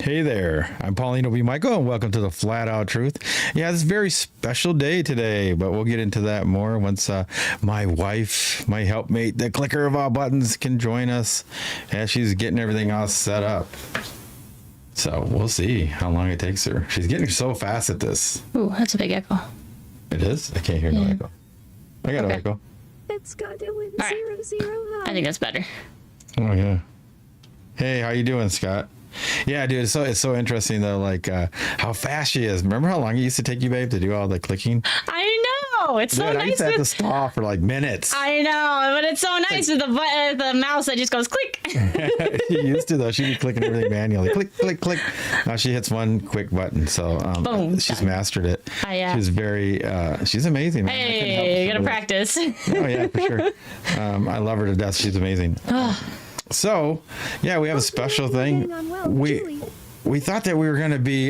Hey there, I'm Paulino B Michael, and welcome to the Flat Out Truth. Yeah, it's a very special day today, but we'll get into that more once my wife, my helpmate, the clicker of all buttons, can join us as she's getting everything all set up. So we'll see how long it takes her. She's getting so fast at this. Ooh, that's a big echo. It is? I can't hear no echo. I got an echo. It's got to win Right. 0-0 high. I think that's better. Oh, yeah. Hey, how you doing, Scott? Yeah, dude, it's so interesting though, like how fast she is. Remember how long it used to take you, babe, to do all the clicking? I know. It's so Dude, I nice. used to have to stall for like minutes. I know, but it's so nice with the mouse that just goes click. She used to though. She'd be clicking everything manually. Click, click, click. Now she hits one quick button. So Boom. she's mastered it. Yeah. She's very she's amazing. Man. Hey, you gotta practice. Oh yeah, for sure. I love her to death. She's amazing. So yeah, we have a special thing. We thought that we were going to be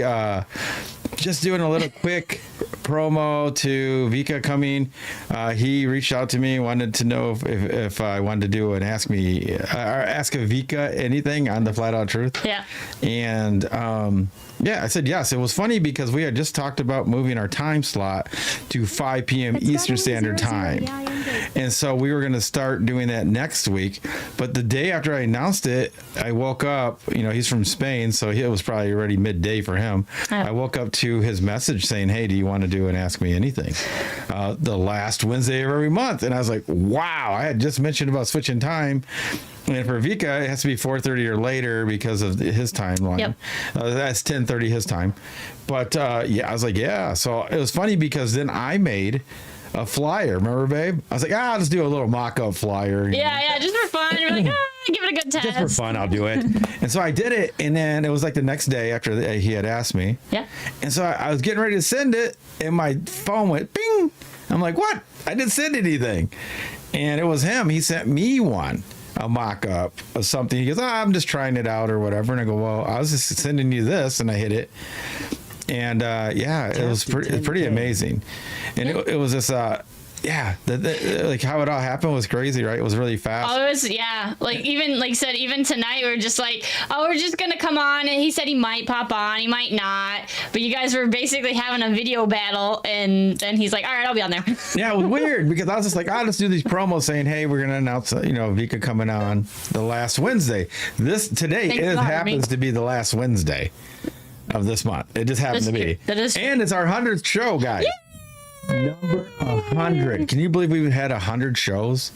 just doing a little quick promo to Vikka coming. He reached out to me, wanted to know if I wanted to do an ask a Vikka anything on the Flat Out Truth. Yeah. And yeah, I said yes. It was funny because we had just talked about moving our time slot to 5 p.m. Eastern Standard Time. And so we were going to start doing that next week. But the day after I announced it, I woke up, he's from Spain, so it was probably already midday for him. I woke up to his message saying, hey, do you want to do an Ask Me Anything? The last Wednesday of every month. And I was like, wow, I had just mentioned about switching time. And for Vikka, it has to be 4:30 or later because of his timeline. Yep. That's 10:30 his time. But yeah, I was like, yeah. So it was funny because then I made a flyer. Remember, babe? I was like, let's do a little mock-up flyer. Yeah, just for fun. You're like, give it a good test. Just for fun, I'll do it. And so I did it, and then it was like the next day after he had asked me. Yeah. And so I was getting ready to send it, and my phone went bing. I'm like, what? I didn't send anything. And it was him. He sent me one. A mock-up of something. He goes, I'm just trying it out or whatever. And I go, well, I was just sending you this, and I hit it. And yeah, it was pretty amazing. And it was this, yeah, like how it all happened was crazy, right? It was really fast. Oh, it was, yeah. Like even tonight, we were just like, we're just going to come on. And he said he might pop on, he might not. But you guys were basically having a video battle. And then he's like, all right, I'll be on there. Yeah, it was weird because I was just like, let's do these promos saying, hey, we're going to announce, Vikka coming on the last Wednesday. Today happens to be the last Wednesday of this month. It just happens to be. And it's our 100th show, guys. Yeah! Number 100. Can you believe we've had 100 shows?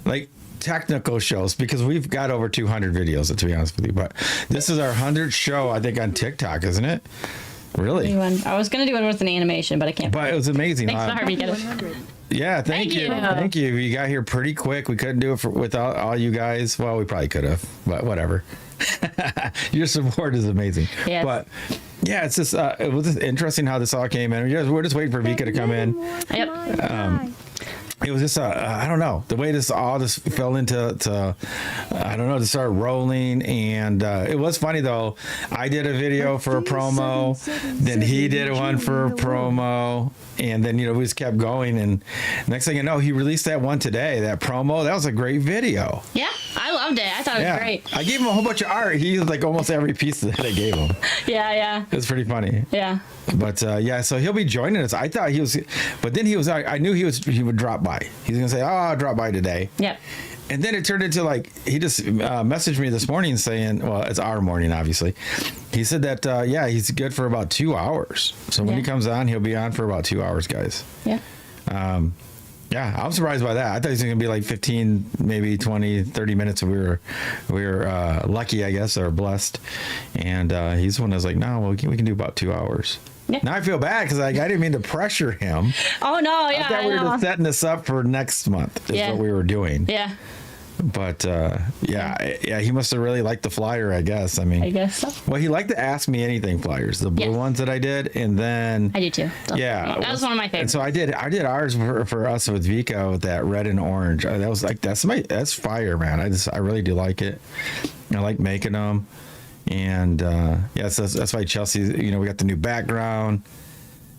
Like technical shows, because we've got over 200 videos, to be honest with you. But this is our 100th show, I think, on TikTok, isn't it? Really? I was going to do it with an animation, but I can't. But it was amazing. Thanks, Harvey. Yeah, thank you. Thank you. You got here pretty quick. We couldn't do it without all you guys. Well, we probably could have, but whatever. Your support is amazing. Yes. But yeah, it's just it was just interesting how this all came in. We're just waiting for Vikka to come in. Yep. It was just I don't know, the way this all just fell into I don't know, to start rolling. And it was funny though. I did a video for a promo, then he did one for a promo, and then we just kept going. And next thing you know, he released that one today, that promo. That was a great video. Yeah, I loved it. I thought it was great. I gave him a whole bunch of art. He used like almost every piece that I gave him. Yeah. It was pretty funny. Yeah. But yeah, so he'll be joining us. I thought he was, but then I knew he would drop by. He's gonna say, I'll drop by today. Yep. And then it turned into like, he just messaged me this morning saying, well, it's our morning, obviously. He said that, yeah, he's good for about 2 hours. So when he comes on, he'll be on for about 2 hours, guys. Yeah. Yeah, I'm surprised by that. I thought he was going to be like 15, maybe 20, 30 minutes. We were lucky, I guess, or blessed. And he's the one that was like, no, we can do about 2 hours. Yeah. Now I feel bad because I didn't mean to pressure him. Oh, no, yeah. I thought we were just setting this up for next month is what we were doing. Yeah. But yeah, he must have really liked the flyer, I guess. I mean, I guess so. Well, he liked the Ask Me Anything flyers, the blue ones that I did, and then I do too. So, yeah, that was one of my favorites. And so I did ours for us with Vikka with that red and orange. That was like that's fire, man. I really do like it. I like making them, and yeah, so that's why Chelsey. We got the new background.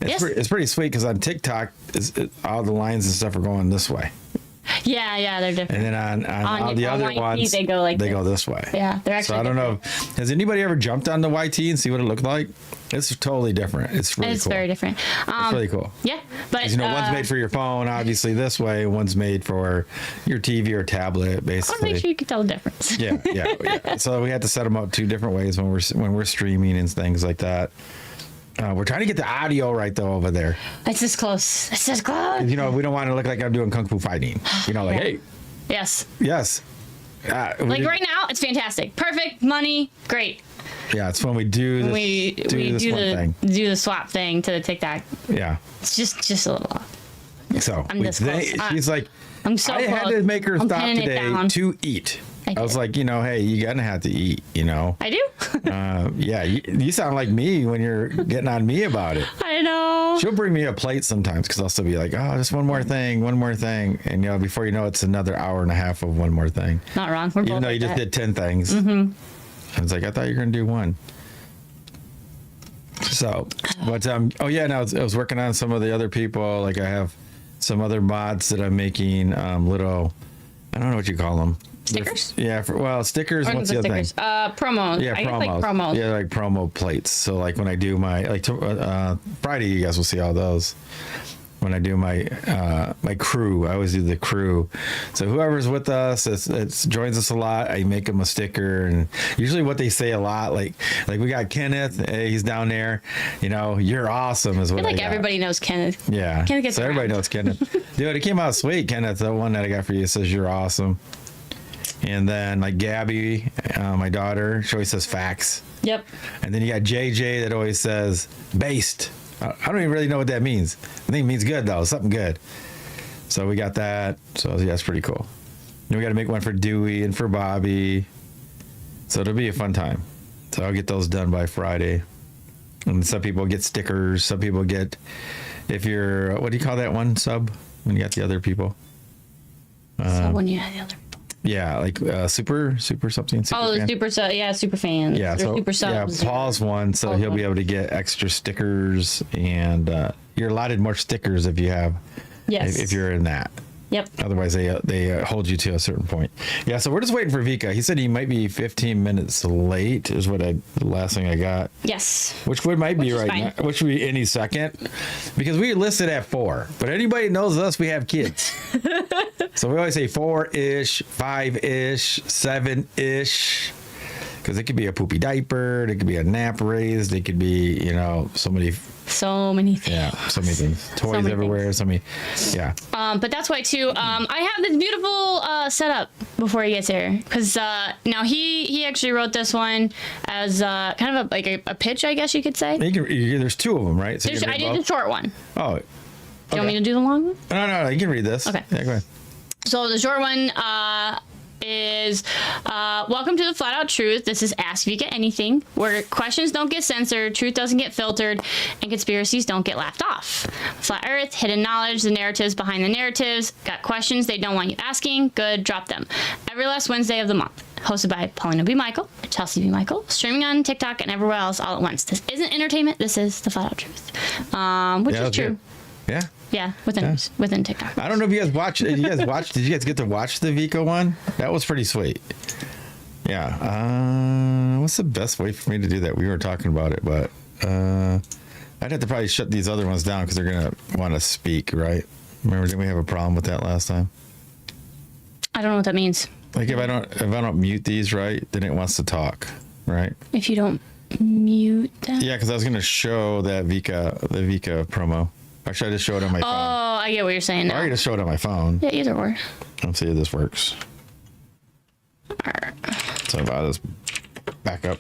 It's pretty sweet because on TikTok, all the lines and stuff are going this way. Yeah, they're different. And then on all the other YT, ones, they go like they this. go this way. Yeah, they're actually So I don't know. Has anybody ever jumped on the YT and see what it looked like? It's totally different. It's really It's cool. very different. It's really cool. Yeah, but You know, one's made for your phone, obviously this way. One's made for your TV or tablet, I want to basically. make sure you can tell the difference. Yeah. So we had to set them up 2 different ways when we're streaming and things like that. We're trying to get the audio right though over there. It's this close. It's this close. You know, we don't want to look like I'm doing kung fu fighting. You know, like Yeah. hey, Yes. yes. Like right now, it's fantastic. Perfect money. Great. Yeah, it's when we do this, We do the swap thing to the TikTok. Yeah. It's just a little off. So I'm this close. she's like, I'm so I had close. to make her I'm stop pinning it today down. to eat. I I was did. like, you know, hey, you're gonna have to eat. You know. I do. Yeah, you sound like me when you're getting on me about it. I know. She'll bring me a plate sometimes because I'll still be like, oh, just one more thing. And, you know, before you know it's another hour and a half of one more thing. Not wrong. We're both Even though like you just that. did 10 things. Mm-hmm. I was like, I thought you were going to do 1. So, but, oh, yeah, no, I was working on some of the other people. Like, I have some other mods that I'm making, little, I don't know what you call them. Stickers? Yeah, stickers. Or What's the other thing? stickers. Promos. Yeah, I guess promos. like promos. Yeah, like promo plates. So like when I do my Friday, you guys will see all those. When I do my my crew, I always do the crew. So whoever's with us, it's joins us a lot. I make them a sticker, and usually what they say a lot, like we got Kenneth. Hey, he's down there. You know, you're awesome is I what feel I like got. everybody knows Kenneth. Yeah. Kenneth gets so everybody around. knows Kenneth. Dude, it came out sweet, Kenneth. The one that I got for you says you're awesome. And then like Gabby, my daughter, she always says facts. Yep. And then you got JJ that always says based. I don't even really know what that means. I think it means good though, something good. So we got that. So yeah, that's pretty cool. Then we got to make one for Dewey and for Bobby. So it'll be a fun time. So I'll get those done by Friday. And some people get stickers. Some people get, if you're, what do you call that one sub when you got the other people? So when you had the other. Yeah, like super something. Super Oh, the fan. super fans. Yeah, Or so super subs. yeah, Paul's one, so Paul's he'll be one. able to get extra stickers, and you're allotted more stickers if you have, Yes. if you're in that. Yep. Otherwise, they hold you to a certain point. Yeah, so we're just waiting for Vikka. He said he might be 15 minutes late. Is the last thing I got. Yes. Which might be Which is right fine. now. Which would be any second, because we listed at 4. But anybody knows us, we have kids. So we always say 4-ish, 5-ish, 7-ish. Because it could be a poopy diaper, it could be a nap raised, it could be, you know, so many things. Toys many everywhere, things. so many, yeah. But that's why too. I have this beautiful setup before he gets here, because now he actually wrote this one as kind of a pitch, I guess you could say. There's 2 of them, right? So you can I read did the both? short one. Oh, Do you want me to do the long one? No, you can read this. Okay. Yeah, go ahead. So the short one is welcome to the Flat Out Truth. This is Ask Vikka Anything, where questions don't get censored, truth doesn't get filtered, and conspiracies don't get laughed off. Flat Earth, hidden knowledge, the narratives behind the narratives. Got questions they don't want you asking? Good, drop them. Every last Wednesday of the month. Hosted by Paulino B Michael, Chelsey B Michael, streaming on TikTok and everywhere else all at once. This isn't entertainment. This is the Flat Out Truth, which is true. Good. Yeah. Yeah, within TikTok. I don't know if you guys watched. Did you guys get to watch the Vikka one? That was pretty sweet. Yeah. What's the best way for me to do that? We were talking about it, but I'd have to probably shut these other ones down because they're gonna want to speak, right? Remember, didn't we have a problem with that last time? I don't know what that means. Like if I don't mute these right, then it wants to talk, right? If you don't mute them. Yeah, because I was gonna show that the Vikka promo. Or should I just show it on my phone? Oh, I get what you're saying Or I now. can just show it on my phone. Yeah, either or. Let's see if this works. So if I just back up.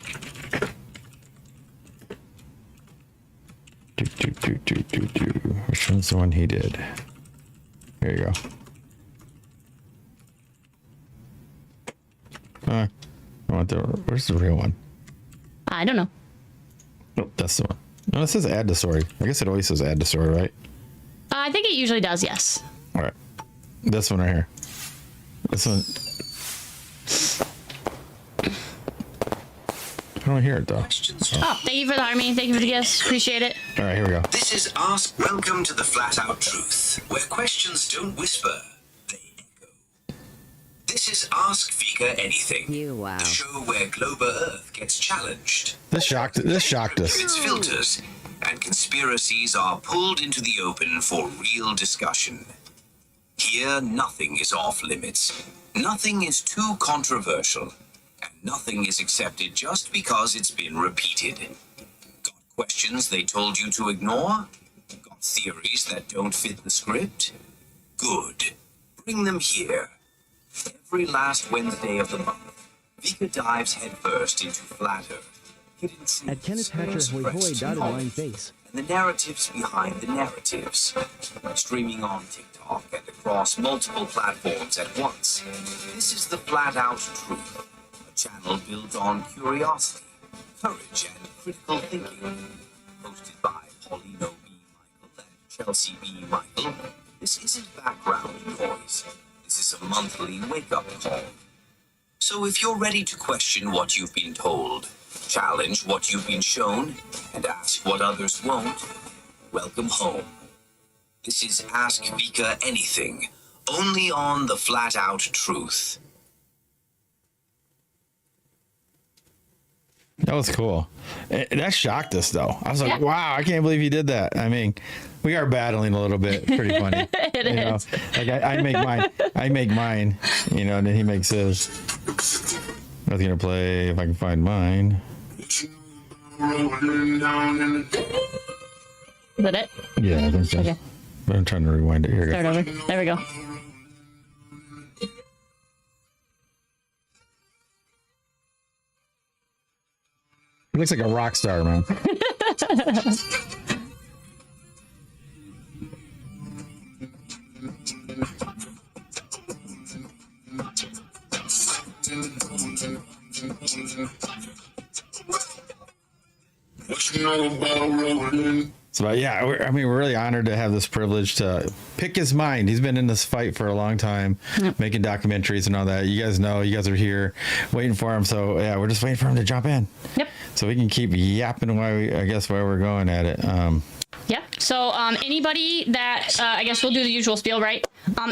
Which one's the one he did? There you go. Where's the real one? I don't know. Nope, that's the one. No, it says add to story. I guess it always says add to story, right? I think it usually does, yes. All right. This one right here. This one. I don't hear it though. Oh, thank you for the army. Thank you for the gifts. Appreciate it. All right, here we go. This is Ask. Welcome to the Flat Out Truth, where questions don't whisper, they echo. This is Ask Vikka Anything, You wow. the show where Global Earth gets challenged. This shocked us. Its filters and conspiracies are pulled into the open for real discussion. Here, nothing is off limits. Nothing is too controversial. And nothing is accepted just because it's been repeated. Got questions they told you to ignore? Got theories that don't fit the script? Good. Bring them here. Every last Wednesday of the month, Vikka dives headfirst into flat Earth, hidden truths, At Kenneth Hatcher Hoy Hoy suppressed dotted line knowledge, face. and the narratives behind the narratives. Streaming on TikTok and across multiple platforms at once. This is the Flat Out Truth, a channel built on curiosity, courage, and critical thinking. Hosted by Paulino B Michael and Chelsey B Michael, this isn't background noise. This is a monthly wake-up call. So if you're ready to question what you've been told, challenge what you've been shown, and ask what others won't, welcome home. This is Ask Vikka Anything, only on the Flat Out Truth. That was cool. That shocked us, though. I was like, Yeah. wow, I can't believe he did that. I mean, we are battling a little bit. Pretty funny. It you know? is. Like I make mine, you know, and then he makes his. I was going to play if I can find mine. Is that it? Yeah, I think so. Okay. But I'm trying to rewind it here. Start over. There we go. He looks like a rock star, man. So yeah, we're really honored to have this privilege to pick his mind. He's been in this fight for a long time, making documentaries and all that. You guys know, you guys are here waiting for him. So yeah, we're just waiting for him to jump in. Yep. So we can keep yapping while we're going at it. Yeah. So anybody that I guess we'll do the usual spiel, right?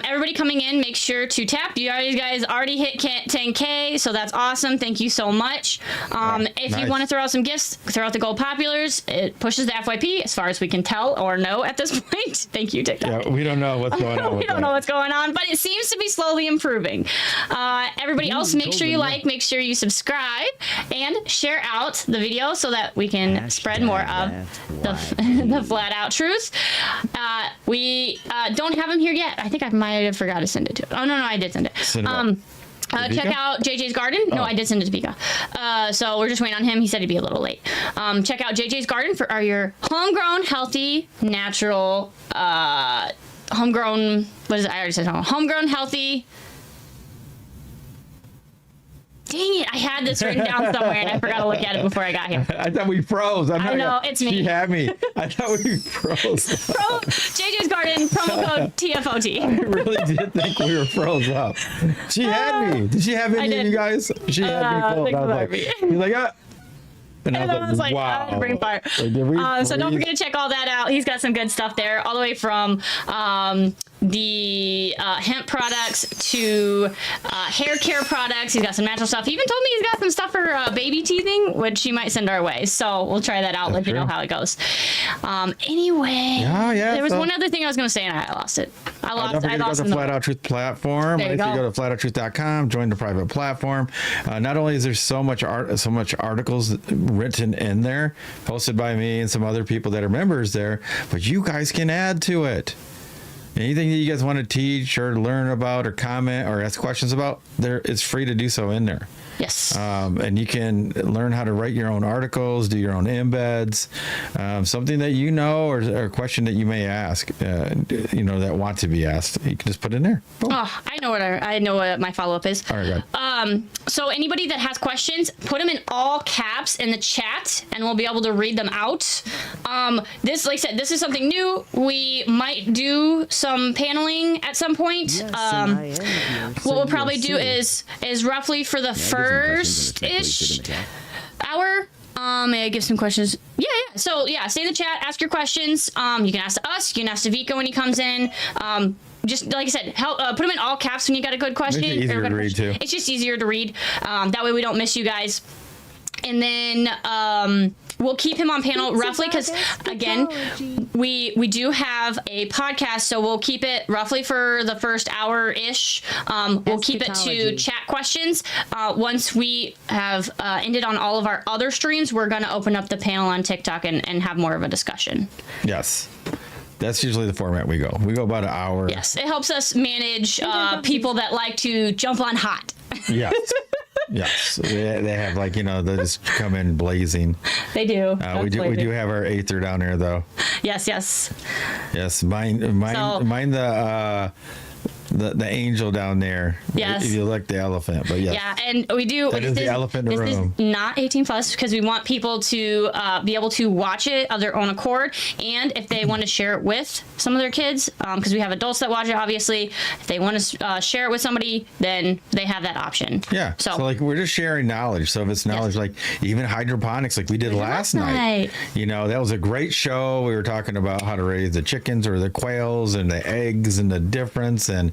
Everybody coming in, make sure to tap. You guys already hit 10K, so that's awesome. Thank you so much. If nice. you want to throw out some gifts, throw out the gold populars. It pushes the FYP as far as we can tell or know at this point. Thank you, TikTok. Yeah, we don't know what's going on. We don't know what's going on, but it seems to be slowly improving. Everybody else, make sure you like, make sure you subscribe, and share out the video so that we can spread more of the flat out truth. We don't have him here yet. I think I might have forgot to send it to him. Oh, no, I did send it. Send it Check out JJ's Garden. No, I did send it to Vikka. So we're just waiting on him. He said he'd be a little late. Check out JJ's Garden for your homegrown, healthy, natural, homegrown, what is it? I already said homegrown, healthy. Dang it, I had this written down somewhere and I forgot to look at it before I got here. I thought we froze. I know, it's me. She had me. I thought we froze. JJ's Garden, promo code TFOT. I really did think we were froze up. She had me. Did she have any of you guys? She had me close. I was like, he's like, ah. And I was like, wow. brain fire. Like, did we So don't freeze? forget to check all that out. He's got some good stuff there, all the way from the hemp products to hair care products. He's got some natural stuff. He even told me he's got some stuff for baby teething, which he might send our way. So we'll try that out, let you know how it goes. Anyway, there was one other thing I was going to say and I lost it. I Don't forget to go to the Flat Out Truth platform. There you If you go. go to flatouttruth.com, join the private platform. Not only is there so much articles written in there, posted by me and some other people that are members there, but you guys can add to it. Anything that you guys want to teach or learn about or comment or ask questions about, it's free to do so in there. Yes. And you can learn how to write your own articles, do your own embeds, something that you know or a question that you may ask, that want to be asked. You can just put it in there. Boom. Oh, I know what my follow-up is. All right, good. So anybody that has questions, put them in all caps in the chat, and we'll be able to read them out. This, like I said, this is something new. We might do some paneling at some point. What we'll probably do is roughly for the first-ish hour. May I give some questions? Yeah. So yeah, stay in the chat, ask your questions. You can ask us, you can ask Vikka when he comes in. just like I said, help put them in all caps when you got a good question. Makes it easier to read, too. It's just easier to read. That way we don't miss you guys. And then we'll keep him on panel roughly because, again, we do have a podcast, so we'll keep it roughly for the first hour-ish. We'll keep it to chat questions. Once we have ended on all of our other streams, we're going to open up the panel on TikTok and have more of a discussion. Yes. That's usually the format we go. We go about an hour. Yes, it helps us manage people that like to jump on hot. Yes. Yes, they have like they just come in blazing. They do. We do have our Aether down there though. Yes. Mind the angel down there. Yes. If you like the elephant, but yes. Yeah, and we do. That is the elephant in the room. This is not 18 plus because we want people to be able to watch it of their own accord, and if they want to share it with some of their kids, because we have adults that watch it. Obviously, if they want to share it with somebody, then they have that option. Yeah. So like we're just sharing knowledge. So if it's knowledge, like even hydroponics, like we did last night. That was a great show. We were talking about how to raise the chickens or the quails and the eggs and the difference and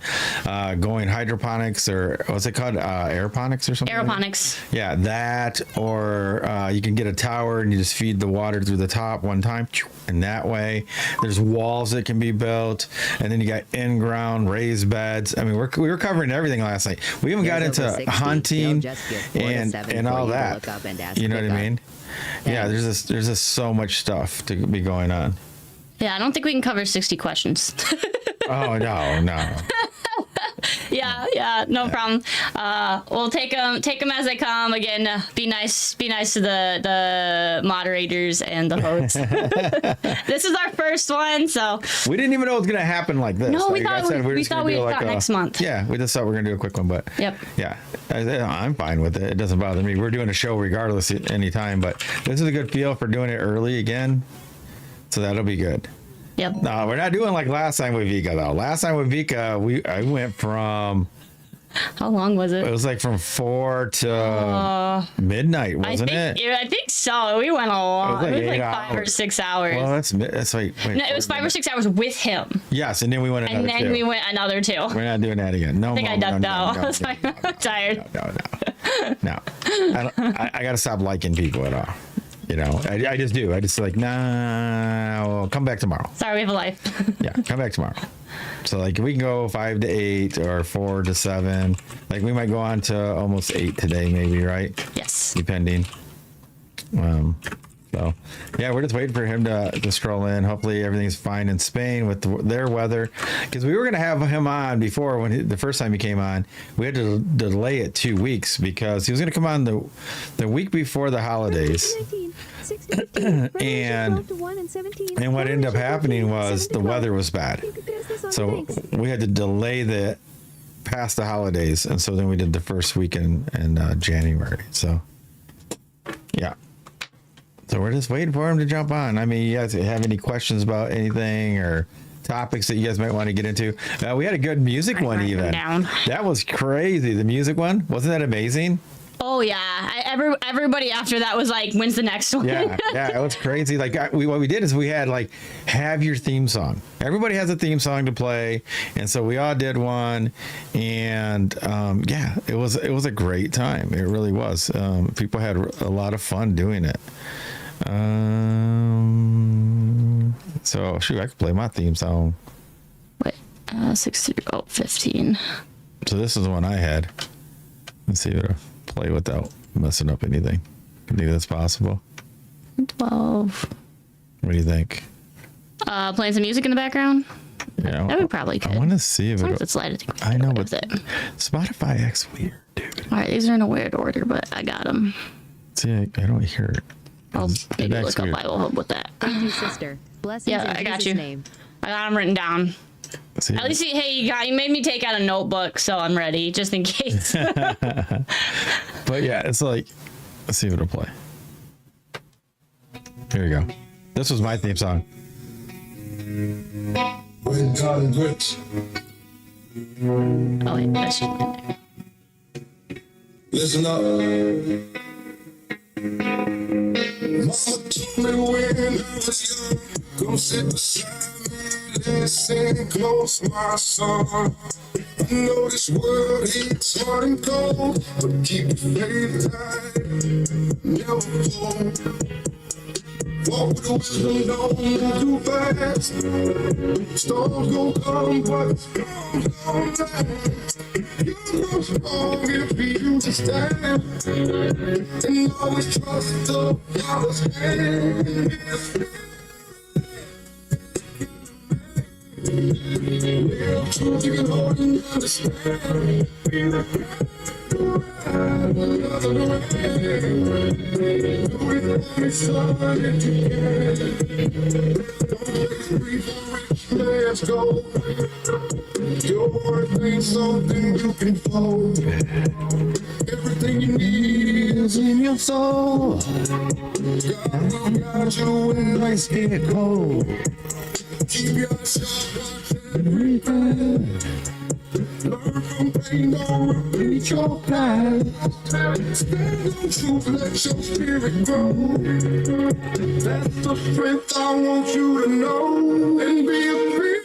going hydroponics or what's it called? Aeroponics or something? Aeroponics. Yeah, that or you can get a tower and you just feed the water through the top one time. And that way, there's walls that can be built. And then you got in-ground raised beds. I mean, we were covering everything last night. We even got into hunting and all that. You know what I mean? Yeah, there's just so much stuff to be going on. Yeah, I don't think we can cover 60 questions. Oh, no. Yeah, no problem. We'll take them as they come. Again, be nice to the moderators and the hosts. This is our first one, so we didn't even know it was gonna happen like this. No, we like thought we'd next month. Yeah, we just thought we were gonna do a quick one, but yep. Yeah, I'm fine with it. It doesn't bother me. We're doing a show regardless at any time, but this is a good feel for doing it early again, so that'll be good. Yep. No, we're not doing like last time with Vikka though. Last time with Vikka, I went from. How long was it? It was like from 4 to midnight, wasn't it? I think so. We went a long. It was like 5 or 6 hours. Well, that's like. Wait, no, it was 5 or 6 hours with him. Yes, and then we went another. And then we went another 2. We're not doing that again. No, I think I ducked out. I was like, I'm tired. No. I got to stop liking people at all. I just do. I just like, well, come back tomorrow. Sorry, we have a life. Yeah, come back tomorrow. So like we can go 5 to 8 or 4 to 7. Like we might go on to almost 8 today, maybe, right? Yes. Depending. So yeah, we're just waiting for him to stroll in. Hopefully everything's fine in Spain with their weather, because we were going to have him on before the first time he came on. We had to delay it 2 weeks because he was going to come on the week before the holidays. and what ended up happening was the weather was bad, so we had to delay that past the holidays, and so then we did the first week in January. So yeah. So we're just waiting for him to jump on. I mean, you guys have any questions about anything or topics that you guys might want to get into? We had a good music one even. That was crazy. The music one, wasn't that amazing? Oh yeah, everybody after that was like, "When's the next one?" Yeah, it was crazy. Like what we did is we had like, have your theme song. Everybody has a theme song to play, and so we all did one, and it was a great time. It really was. People had a lot of fun doing it. So shoot, I could play my theme song. Wait, 15. So this is the one I had. Let's see if it'll play without messing up anything. I think that's possible. 12. What do you think? Playing some music in the background? Yeah, that we probably could. I want to see if it's light. I know, but Spotify acts weird, dude. All right, these are in a weird order, but I got them. See, I don't hear it. I'll maybe look up Bible Hub with that. Thank you, sister. Blessings in I got Jesus' you. name. I got them written down. See, at least, you made me take out a notebook, so I'm ready, just in case. But yeah, it's like, let's see if it'll play. Here we go. This was my theme song. When God and grits. Oh wait, that's just in there. Listen up. Mama told me when I was young, go sit beside me, Listen close, my son. I know this world is hard and cold, but keep your faith tight. Never fold. Walk with wisdom, don't move too fast. Storms gon' come, but storms don't last. You're not strong if you just stand. And always trust the Father's hand. Real truth you can hold and understand. Let's go. Your worth ain't something you can fold. Everything you need is in your soul. God will guide you when nights get cold. Keep yourself everything. Learn from pain, don't repeat your past. Stand on truth, let your spirit grow. That's the strength I want you to know. And be a free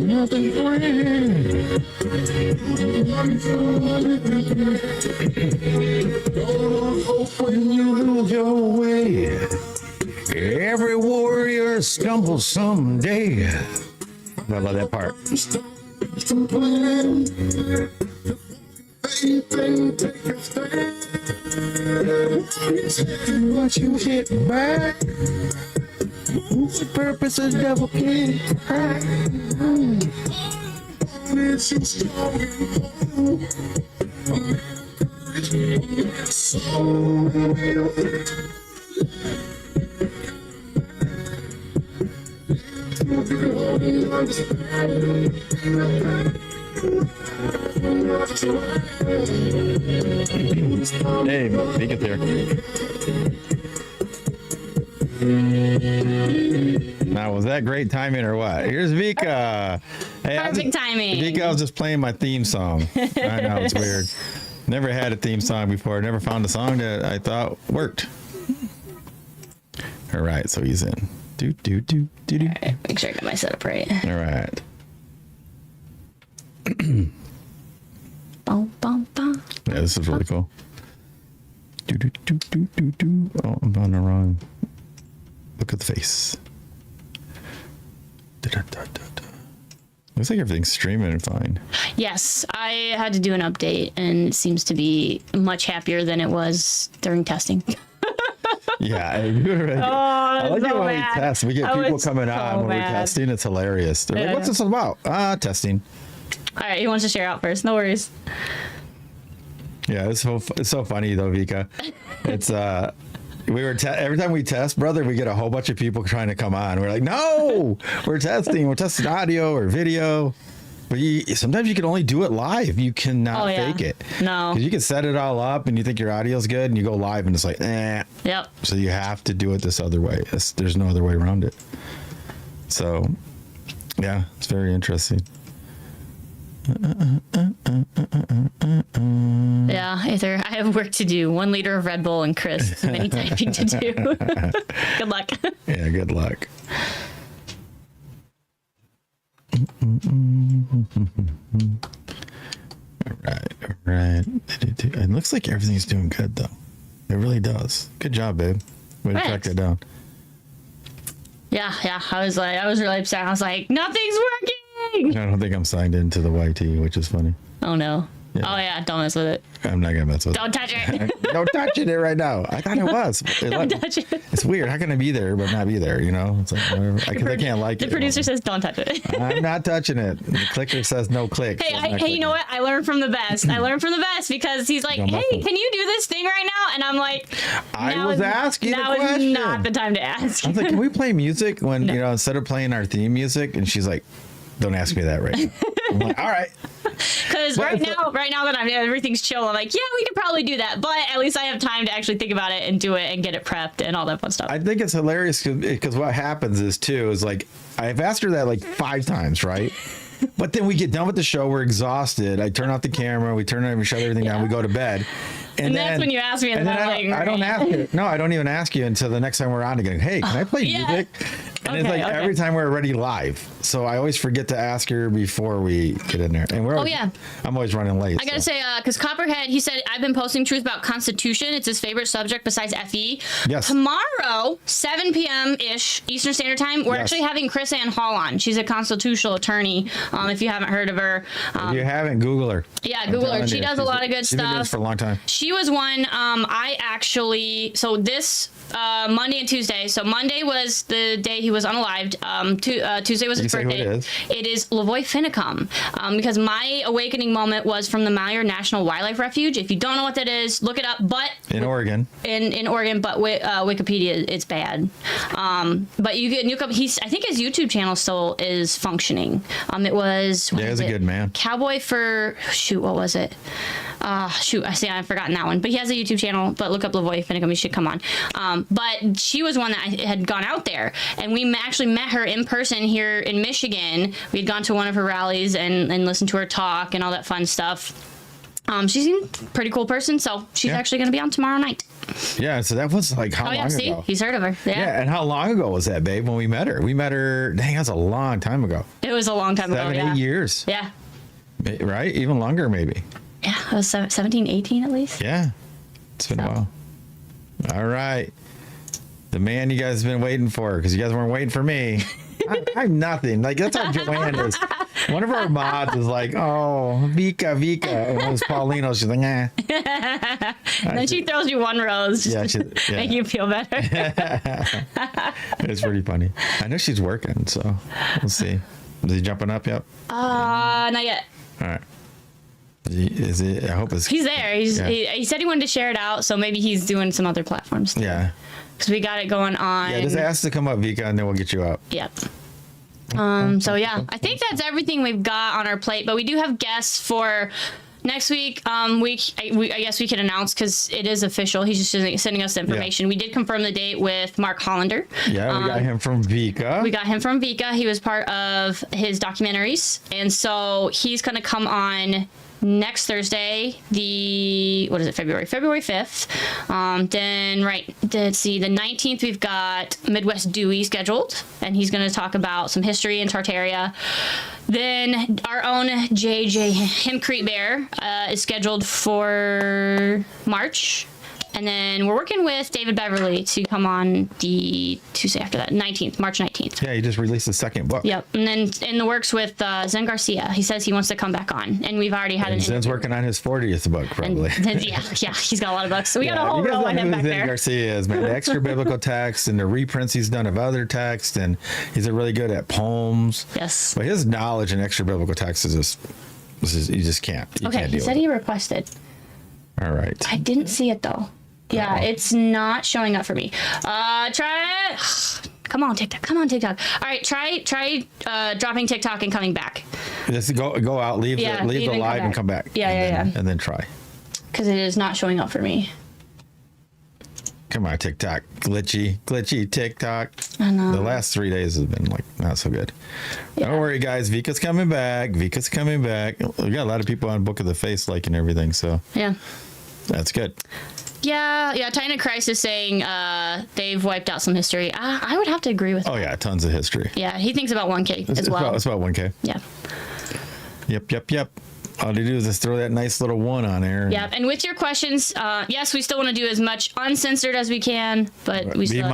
nothing don't hope when you lose your way. Every warrior stumbles someday. I love that part. What you hit back? What's the purpose of devil can't crack? It's you strong and Hey, Vikka's here. Now, was that great timing or what? Here's Vikka. Hey, Perfect timing. Vikka, I was just playing my theme song. I know, it's weird. Never had a theme song before. Never found a song that I thought worked. All right, so he's in. Do. All right, make sure I got my setup right. All right. Bum, bum, bum. Yeah, this is really cool. Do. Oh, I'm on the wrong. Look at the face. Looks like everything's streaming fine. Yes, I had to do an update, and it seems to be much happier than it was during testing. Yeah, I like it when we test. We get people coming on when we're testing. It's hilarious. They're like, "What's this all about?" Testing. All right, he wants to share out first. No worries. Yeah, it's so funny though, Vikka. It's every time we test, brother, we get a whole bunch of people trying to come on. We're like, no, we're testing audio or video. But sometimes you can only do it live. You cannot fake it. No. Because you can set it all up and you think your audio's good and you go live and it's like, eh. Yep. So you have to do it this other way. There's no other way around it. So, yeah, it's very interesting. Yeah, either I have work to do. 1 liter of Red Bull and Chris. Many typing to do. Good luck. Yeah, good luck. All right. It looks like everything's doing good though. It really does. Good job, babe. Way to track that down. Yeah. I was really upset. I was like, nothing's working. I don't think I'm signed into the YT, which is funny. Oh no. Yeah. Oh yeah, don't mess with it. I'm not gonna mess with it. Don't touch it. Don't touch it right now. I thought it was. Don't touch it. It's weird. How can I be there but not be there? You know, it's like whatever. Because I can't like it. The producer says don't touch it. I'm not touching it. The clicker says no click. Hey, you know what? I learned from the best. Because he's like, hey, can you do this thing right now? And I'm like, I was asking the question. Now is not the time to ask. I was like, can we play music when instead of playing our theme music? And she's like, don't ask me that right now. I'm like, all right. Because right now that everything's chill, I'm like, yeah, we could probably do that, but at least I have time to actually think about it and do it and get it prepped and all that fun stuff. I think it's hilarious because what happens is like I've asked her that like 5 times, right? But then we get done with the show. We're exhausted. I turn off the camera. We shut everything down. We go to bed. And that's when you ask me, and then I don't ask you. No, I don't even ask you until the next time we're on again. Hey, can I play music? And it's like every time we're already live. So I always forget to ask her before we get in there. And I'm always running late. I gotta say, because Copperhead, he said, I've been posting truth about Constitution. It's his favorite subject besides FE. Yes. Tomorrow, 7 p.m.-ish Eastern Standard Time, we're actually having Chris Ann Hall on. She's a constitutional attorney, if you haven't heard of her. If you haven't, Google her. Yeah, Google her. She does a lot of good stuff. She's been doing this for a long time. She was one, this Monday and Tuesday. So Monday was the day he was unalived. Tuesday was his birthday. It is Lavoy Finicum. Because my awakening moment was from the Malheur National Wildlife Refuge. If you don't know what that is, look it up. But in Oregon. In Oregon, but Wikipedia, it's bad. But you can look up. I think his YouTube channel still is functioning. It was. He's a good man. Cowboy for what was it? I've forgotten that one. But he has a YouTube channel. But look up Lavoy Finicum. He should come on. But she was one that I had gone out there, and we actually met her in person here in Michigan. We had gone to one of her rallies and listened to her talk and all that fun stuff. She's a pretty cool person, so she's actually going to be on tomorrow night. Yeah, so that was like how long ago? He's heard of her. Yeah, and how long ago was that, babe, when we met her? We met her, dang, that's a long time ago. It was a long time ago, 8 years. Yeah. Right? Even longer, maybe. Yeah, it was 17, 18 at least. Yeah, it's been a while. All right. The man you guys have been waiting for, because you guys weren't waiting for me. I'm nothing. Like, that's how Joanne is. One of our mods is like, oh, Vikka. And it was Paulino. She's like, nah. And then she throws you one rose just to make you feel better. It's pretty funny. I know she's working, so we'll see. Is he jumping up yet? Not yet. All right. Is he? I hope it's. He's there. He said he wanted to share it out, so maybe he's doing some other platforms too. Yeah. Because we got it going on. Yeah, just ask to come up, Vikka, and then we'll get you up. Yep. So yeah, I think that's everything we've got on our plate, but we do have guests for next week. I guess we can announce because it is official. He's just sending us the information. Yeah. We did confirm the date with Mark Hollander. Yeah, we got him from Vikka. He was part of his documentaries, and so he's going to come on next Thursday, February 5th. Let's see, the 19th we've got Midwest Dewey scheduled, and he's going to talk about some history in Tartaria. Then our own JJ Hempcrete Bear is scheduled for March. And then we're working with David Beverly to come on the Tuesday after that, March 19th. Yeah, he just released the second book. Yep. And then in the works with Zen Garcia. He says he wants to come back on. And we've already had Zen's working on his 40th book, probably. Yeah, he's got a lot of books. So we got a whole row of him back there. Zen Garcia is, man. The extra biblical text and the reprints he's done of other texts. And he's really good at poems. Yes. But his knowledge in extra biblical text is just, you just can't. He said he requested. All right. I didn't see it, though. Yeah, it's not showing up for me. Try it. Come on, TikTok. All right, try dropping TikTok and coming back. Just go out, leave the live and come back. Yeah. And then try. Because it is not showing up for me. Come on, TikTok. Glitchy TikTok. I know. The last 3 days has been like not so good. Yeah. Don't worry, guys. Vikka's coming back. We got a lot of people on Book of the Face liking everything, so yeah, that's good. Yeah. Titan Christ is saying they've wiped out some history. I would have to agree with that. Oh, yeah, tons of history. Yeah, he thinks about 1K as well. It's about 1K. Yeah. Yep. All they do is just throw that nice little one on there. Yeah, and with your questions, yes, we still want to do as much uncensored as we can, but we still be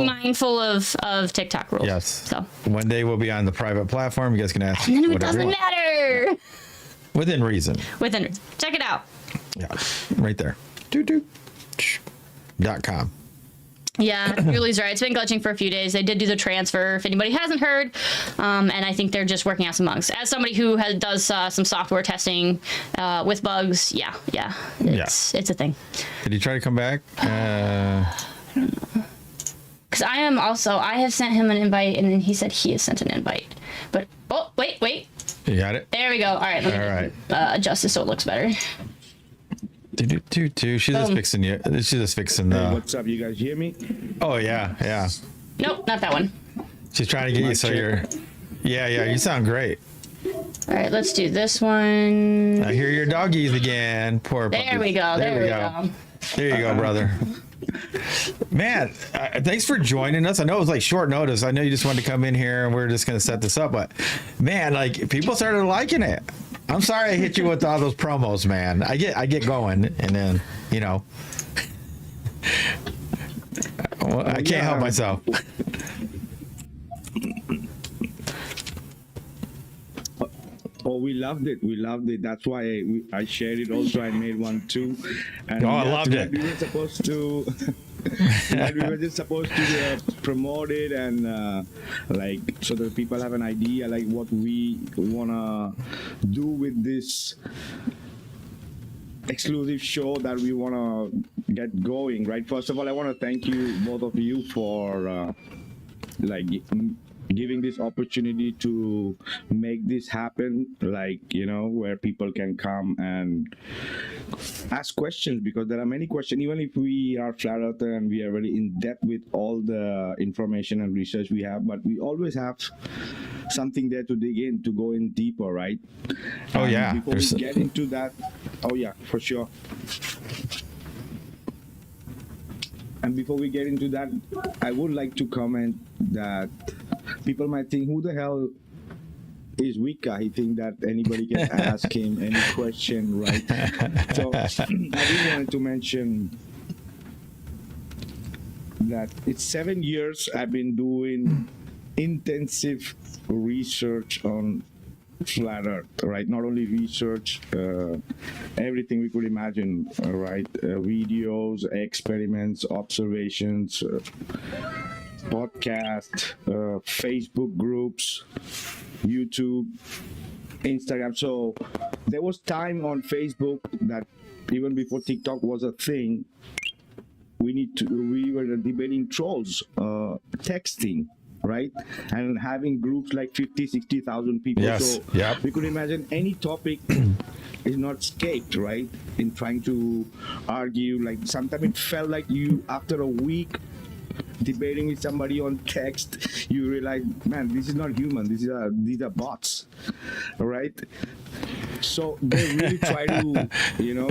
mindful of TikTok rules. Yes. So one day we'll be on the private platform. You guys can ask. And then it doesn't matter. Within reason. Check it out. Yeah, right there. .com. Yeah, Julie's right. It's been glitching for a few days. They did do the transfer, if anybody hasn't heard, and I think they're just working out some bugs. As somebody who does some software testing with bugs, it's a thing. Did he try to come back? I don't know. Because I have sent him an invite, and then he said he has sent an invite. But, wait. You got it? There we go. All right, let me adjust this so it looks better. She's just fixing you. She's just fixing the. Hey, what's up? You guys hear me? Oh yeah. Nope, not that one. She's trying to get you so you're. Yeah. You sound great. All right, let's do this one. I hear your doggies again. Poor puppies. There we go. There we go. There you go, brother. Man, thanks for joining us. I know it was like short notice. I know you just wanted to come in here and we're just going to set this up, but man, like people started liking it. I'm sorry I hit you with all those promos, man. I get going and then, you know, I can't help myself. Oh, we loved it. We loved it. That's why I shared it also. I made one too. And I loved it. We were supposed to... we were just supposed to promote it and like so that people have an idea like what we want to do with this exclusive show that we want to get going, right? First of all, I want to thank you, both of you, for like giving this opportunity to make this happen, like, you know, where people can come and ask questions, because there are many questions. Even if we are flat earther and we are very in depth with all the information and research we have, but we always have something there to dig in, to go in deeper, right? Oh yeah, before we get into that, oh yeah, for sure. And before we get into that, I would like to comment that people might think, who the hell is Vikka? He think that anybody can ask him any question, right? So I really wanted to mention that it's 7 years I've been doing intensive research on flat earth, right? Not only research, everything we could imagine, right? Videos, experiments, observations, podcast, Facebook groups, YouTube, Instagram. So there was time on Facebook that even before TikTok was a thing, we were debating trolls, texting, right? And having groups like 50, 60,000 people. Yes. So Yep. we could imagine any topic is not escaped, right? In trying to argue, like sometimes it felt like you, after a week debating with somebody on text, you realize, man, this is not human. These are bots, right? So they really try to, you know,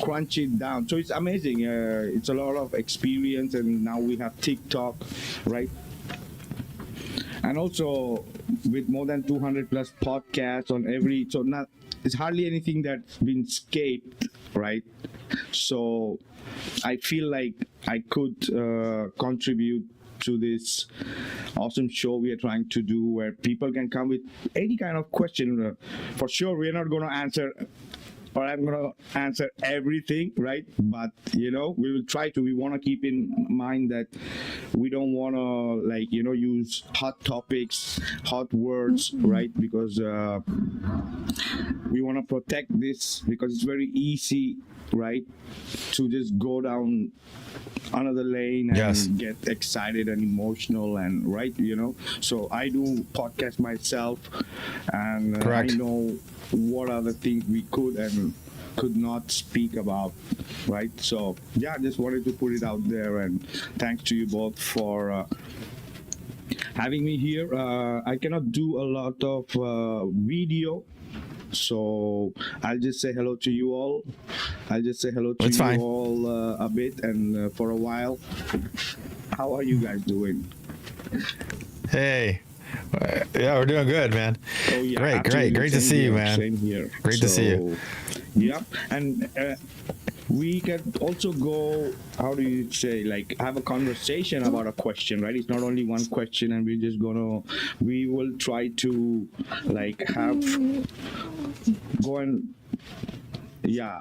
crunch it down. So it's amazing. It's a lot of experience, and now we have TikTok, right? And also with more than 200 plus podcasts on every, so not, it's hardly anything that's been escaped, right? So I feel like I could contribute to this awesome show we are trying to do, where people can come with any kind of question. For sure, we're not going to answer, or I'm going to answer everything, right? But, you know, we will try to. We want to keep in mind that we don't want to, like, you know, use hot topics, hot words, right? Because we want to protect this, because it's very easy, right, to just go down another lane and get excited and emotional, and right, you know. So I do podcast myself, and I know what are the things we could and could not speak about, right? So yeah, I just wanted to put it out there, and thanks to you both for having me here. I cannot do a lot of video, so I'll just say hello to you all. I'll just say hello to you all a bit, and for a while. How are you guys doing? Hey. Yeah, we're doing good, man. Oh, yeah, Great to see you, man. Same here. Great to see you. Yeah, and we can also go, how do you say, like, have a conversation about a question, right? It's not only one question, and we're just we will try to, like, go and,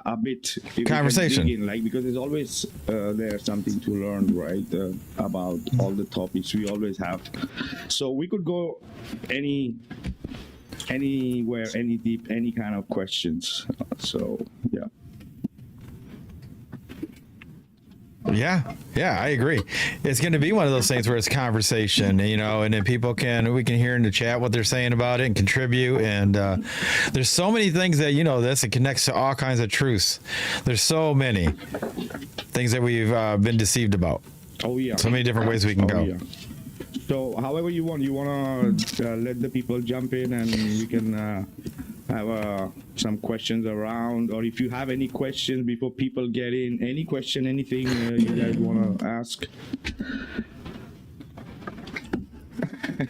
a bit conversation, like, because there's always there's something to learn, right, about all the topics we always have. So we could go anywhere, any deep, any kind of questions. So Yeah, I agree. It's going to be one of those things where it's conversation, you know, and then we can hear in the chat what they're saying about it and contribute. And there's so many things that, you know, it connects to all kinds of truths. There's so many things that we've been deceived about. Oh, yeah. So many different ways we can go. Yeah. So however you want to let the people jump in, and we can have some questions around, or if you have any questions before people get in, any question, anything you guys want to ask.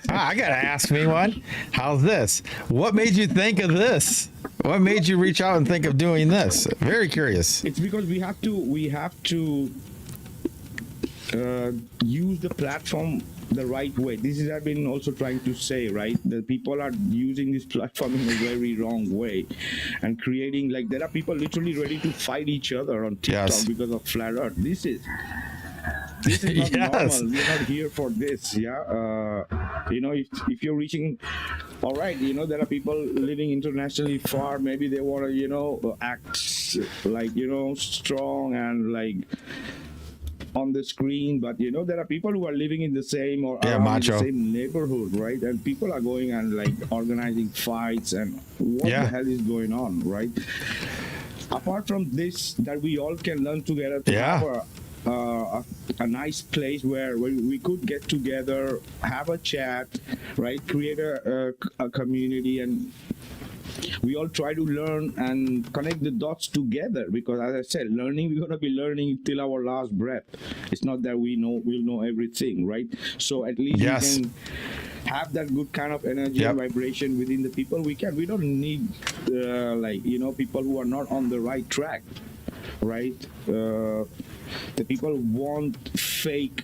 I gotta ask me one. How's this? What made you think of this? What made you reach out and think of doing this? Very curious. It's because we have to use the platform the right way. This is I've been also trying to say, right? The people are using this platform in a very wrong way and creating, like, there are people literally ready to fight each other on TikTok Yes. because of flat earth. This is not Yes. normal. We're not here for this. Yeah. If you're reaching, all right, there are people living internationally far. Maybe they want to, act like, strong and like on the screen, but there are people who are living in the same or around in macho. the same neighborhood, right? And people are going and like organizing fights, and what the hell is going on, right? Apart from this, that we all can learn together to have a nice place where we could get together, have a chat, right? Create a community, and we all try to learn and connect the dots together, because as I said, we're going to be learning till our last breath. It's not that we'll know everything, right? So at least we can have that good kind of energy and vibration within the people. We don't need people who are not on the right track, right? The people want fake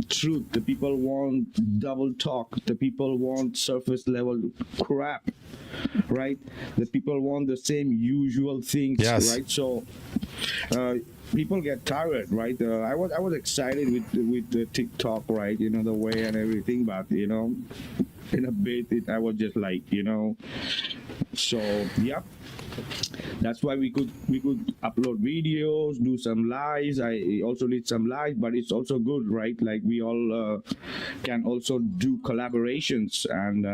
truth. The people want double talk. The people want surface level crap, right? The people want the same usual things, right? So people get tired, right? I was excited with the TikTok, right? The way and everything, but in a bit I was just like, so that's why we could upload videos, do some lives. I also did some lives, but it's also good, right? Like we all can also do collaborations, and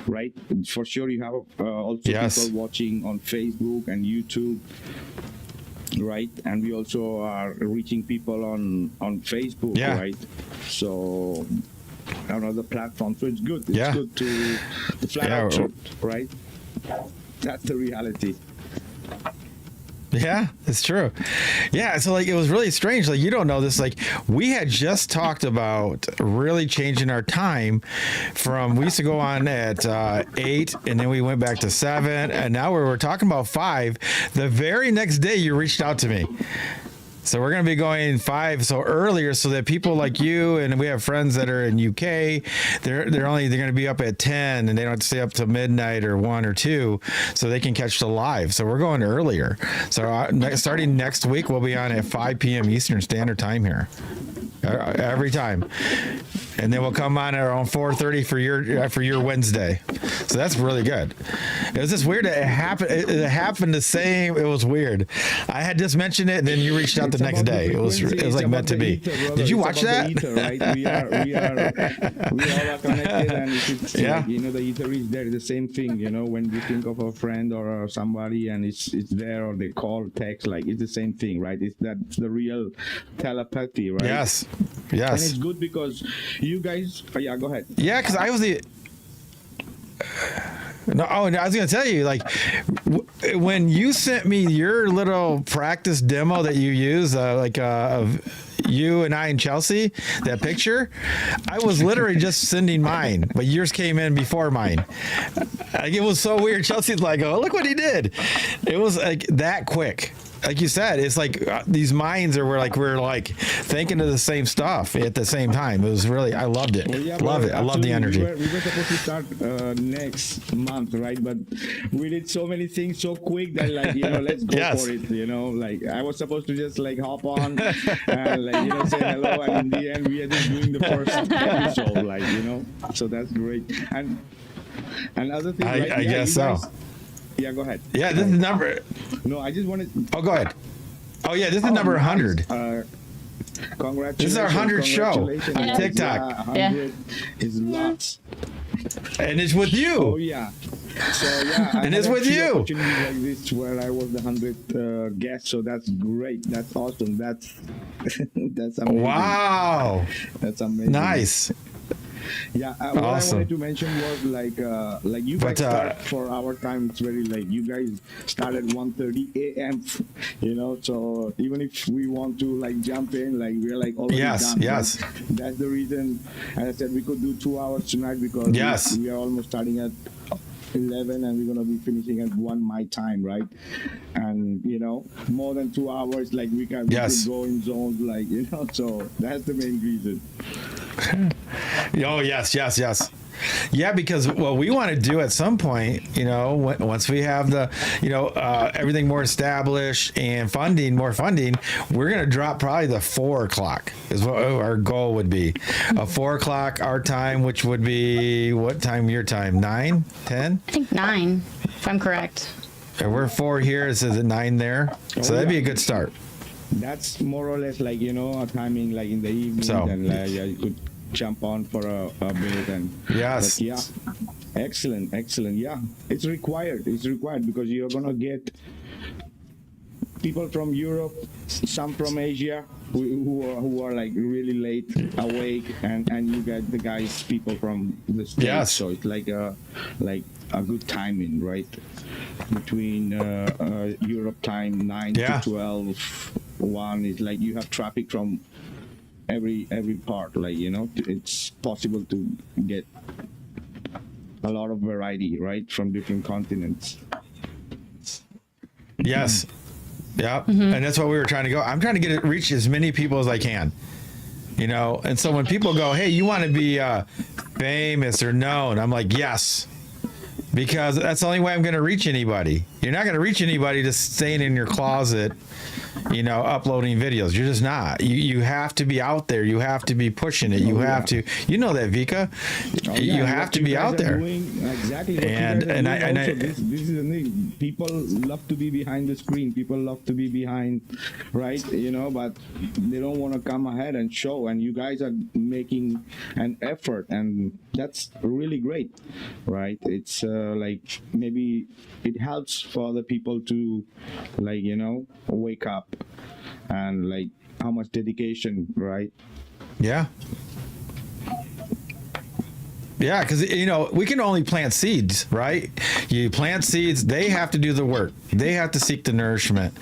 right, for sure you have also people watching on Facebook and YouTube, right? And we also are reaching people on Facebook, right? So on other platforms, so it's good. It's good to flat out truth, right? That's the reality. Yeah, it's true. Yeah, so like it was really strange. Like you don't know this. Like we had just talked about really changing our time from, we used to go on at 8, and then we went back to 7, and now we're talking about 5. The very next day, you reached out to me. So we're going to be going 5 so earlier, so that people like you, and we have friends that are in UK, they're going to be up at 10, and they don't have to stay up till midnight or 1 or 2, so they can catch the live. So we're going earlier. So starting next week, we'll be on at 5 p.m. Eastern Standard Time here. Every time, and then we'll come on around 4:30 for your Wednesday. So that's really good. It was just weird that it happened. It happened the same. It was weird. I had just mentioned it, and then you reached out the next day. It was like meant to be. Did you watch that? Ether, right? we all are connected, and it's like, the ether is there. The same thing, when you think of a friend or somebody, and it's there, or they call, text, like it's the same thing, right? That's the real telepathy, right? Yes. And it's good because you guys, go ahead. Yeah, because I was the. No, I was going to tell you, like, when you sent me your little practice demo that you use, of you and I and Chelsea, that picture, I was literally just sending mine, but yours came in before mine. Like, it was so weird. Chelsea's like, oh, look what he did. It was like that quick. Like you said, it's like these minds we're thinking of the same stuff at the same time. It was really, I loved it. Love it. I love the energy. We were supposed to start next month, right? But we did so many things so quick that let's go for it. Like I was supposed to just like hop on and say hello, and in the end we are just doing the first episode, so that's great. And other thing, I guess so. Yeah, go ahead. Yeah, this is number. No, I just wanted. Oh, go ahead. Oh, yeah, this is number 100. Congratulations. This is our 100th show on TikTok. 100 is lots. And it's with you. Oh, yeah. So, yeah. And it's with you. Opportunities like this where I was the 100th guest, so that's great. That's awesome. That's amazing. Wow. That's amazing. Nice. Yeah, what I Awesome. wanted to mention was like you guys But, start for our time. It's very late. You guys start at 1:30 a.m. You know, so even if we want to like jump in, like we're like already Yes, done. yes. But that's the reason. As I said, we could do 2 hours tonight because Yes. we are almost starting at 11 and we're gonna be finishing at 1 my time, right? And you know, more than 2 hours, like we could go in zones, like you know. So that's the main reason. Oh, yes. Yeah, because what we want to do at some point, you know, once we have the, you know, everything more established and more funding, we're going to drop probably the 4 o'clock is what our goal would be. 4 o'clock our time, which would be what time your time? 9, 10? I think 9, if I'm correct. And we're 4 here. Is it 9 there? So that'd be a good start. That's more or less like, you know, a timing like in the evening, So- and yeah, you could jump on for a bit and Yes. but yeah, excellent. Yeah, it's required because you're gonna get people from Europe, some from Asia who are like really late awake, and you get the people from the States. Yes. So it's like a good timing, right? Between Europe time 9 Yeah. to 12, 1 is like you have traffic from every part, like you know, it's possible to get a lot of variety, right, from different continents. Yes. Yeah. And that's what we were trying to go. I'm trying to reach as many people as I can, you know? And so when people go, hey, you want to be famous or known? I'm like, yes, because that's the only way I'm going to reach anybody. You're not going to reach anybody just staying in your closet, you know, uploading videos. You're just not. You have to be out there. You have to be pushing it. You have to, you know that, Vika. You have to be out there. Exactly. And this is the thing. People love to be behind the screen. People love to be behind, right? You know, but they don't want to come ahead and show. And you guys are making an effort, and that's really great, right? It's like maybe it helps for other people to, like, you know, wake up and like how much dedication, right? Yeah. Yeah, because, you know, we can only plant seeds, right? You plant seeds, they have to do the work. They have to seek the nourishment.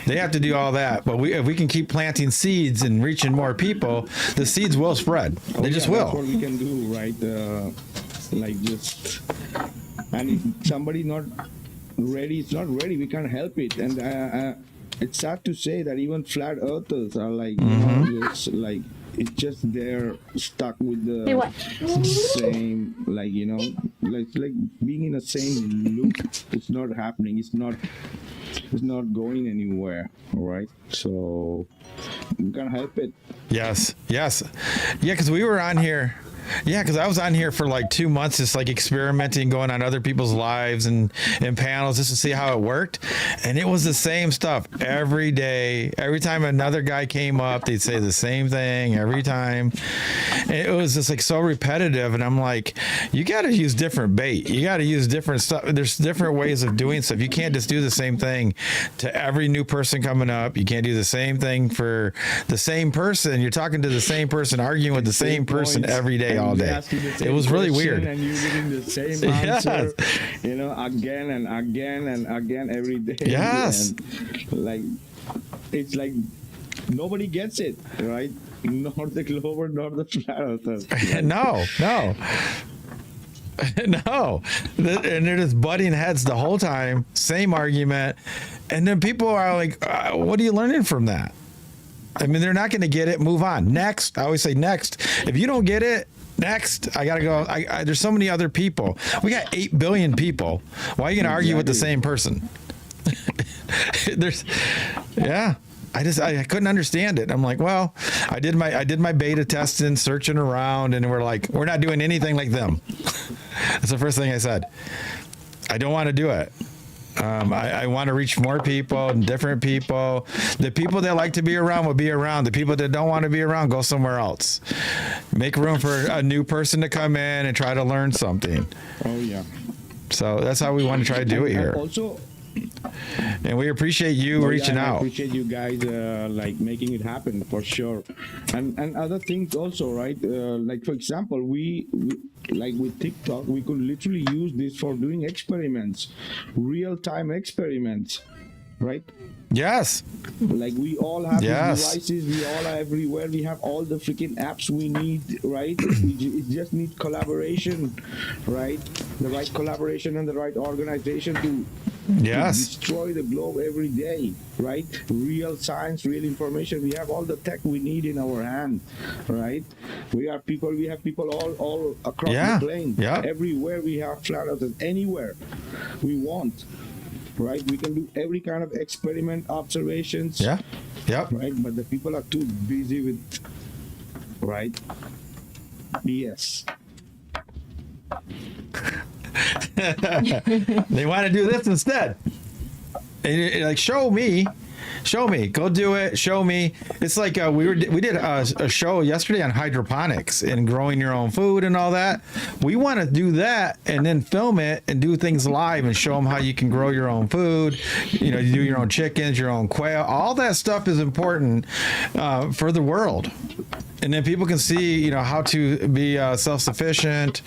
They have to do all that. But if we can keep planting seeds and reaching more people, the seeds will spread. They just will. That's what we can do, right? Like just, and if somebody not ready, it's not ready, we can't help it. And it's sad to say that even flat earthers are like, you know, it's like, it's just they're stuck with the same, like, you know, like being in the same loop. It's not happening. It's not going anywhere, right? So we can't help it. Yes. Yeah, because we were on here. Yeah, because I was on here for like 2 months, just like experimenting, going on other people's lives and panels just to see how it worked. And it was the same stuff every day. Every time another guy came up, they'd say the same thing every time. And it was just like so repetitive. And I'm like, you got to use different bait. You got to use different stuff. There's different ways of doing stuff. You can't just do the same thing to every new person coming up. You can't do the same thing for the same person. You're talking to the same person, arguing with the same person every day. All day. It was really weird. And you're getting the same answer, you know, again and again and again every day. Yes. And like, it's like nobody gets it, right? Nor the Glover, nor the flat earthers. No. No. And they're just butting heads the whole time. Same argument. And then people are like, what are you learning from that? I mean, they're not going to get it. Move on. Next. I always say next. If you don't get it, next. I got to go. There's so many other people. We got 8 billion people. Why are you going to argue with the same person? I couldn't understand it. I'm like, well, I did my beta testing, searching around, and we're not doing anything like them. That's the first thing I said. I don't want to do it. I want to reach more people and different people. The people that like to be around will be around. The people that don't want to be around, go somewhere else. Make room for a new person to come in and try to learn something. Oh, yeah. So that's how we want to try to do it here. Also, And we appreciate you reaching I out. appreciate you guys like making it happen for sure, and other things also, right? Like for example, we like with TikTok, we could literally use this for doing experiments, real time experiments, right? Yes. Like we all have Yes. these devices, we all are everywhere, we have all the freaking apps we need, right? It just needs collaboration, right? The right collaboration and the right organization to Yes. destroy the globe every day, right? Real science, real information. We have all the tech we need in our hand, right? We have people all across Yeah. the plane. Yeah. Everywhere we have flat earthers, anywhere we want, right? We can do every kind of experiment, observations, Yeah. Yep. right? But the people are too busy with, right? Yes. They want to do this instead. And like, show me, go do it. Show me. It's like we did a show yesterday on hydroponics and growing your own food and all that. We want to do that and then film it and do things live and show them how you can grow your own food. You know, you do your own chickens, your own quail. All that stuff is important for the world. And then people can see, you know, how to be self-sufficient.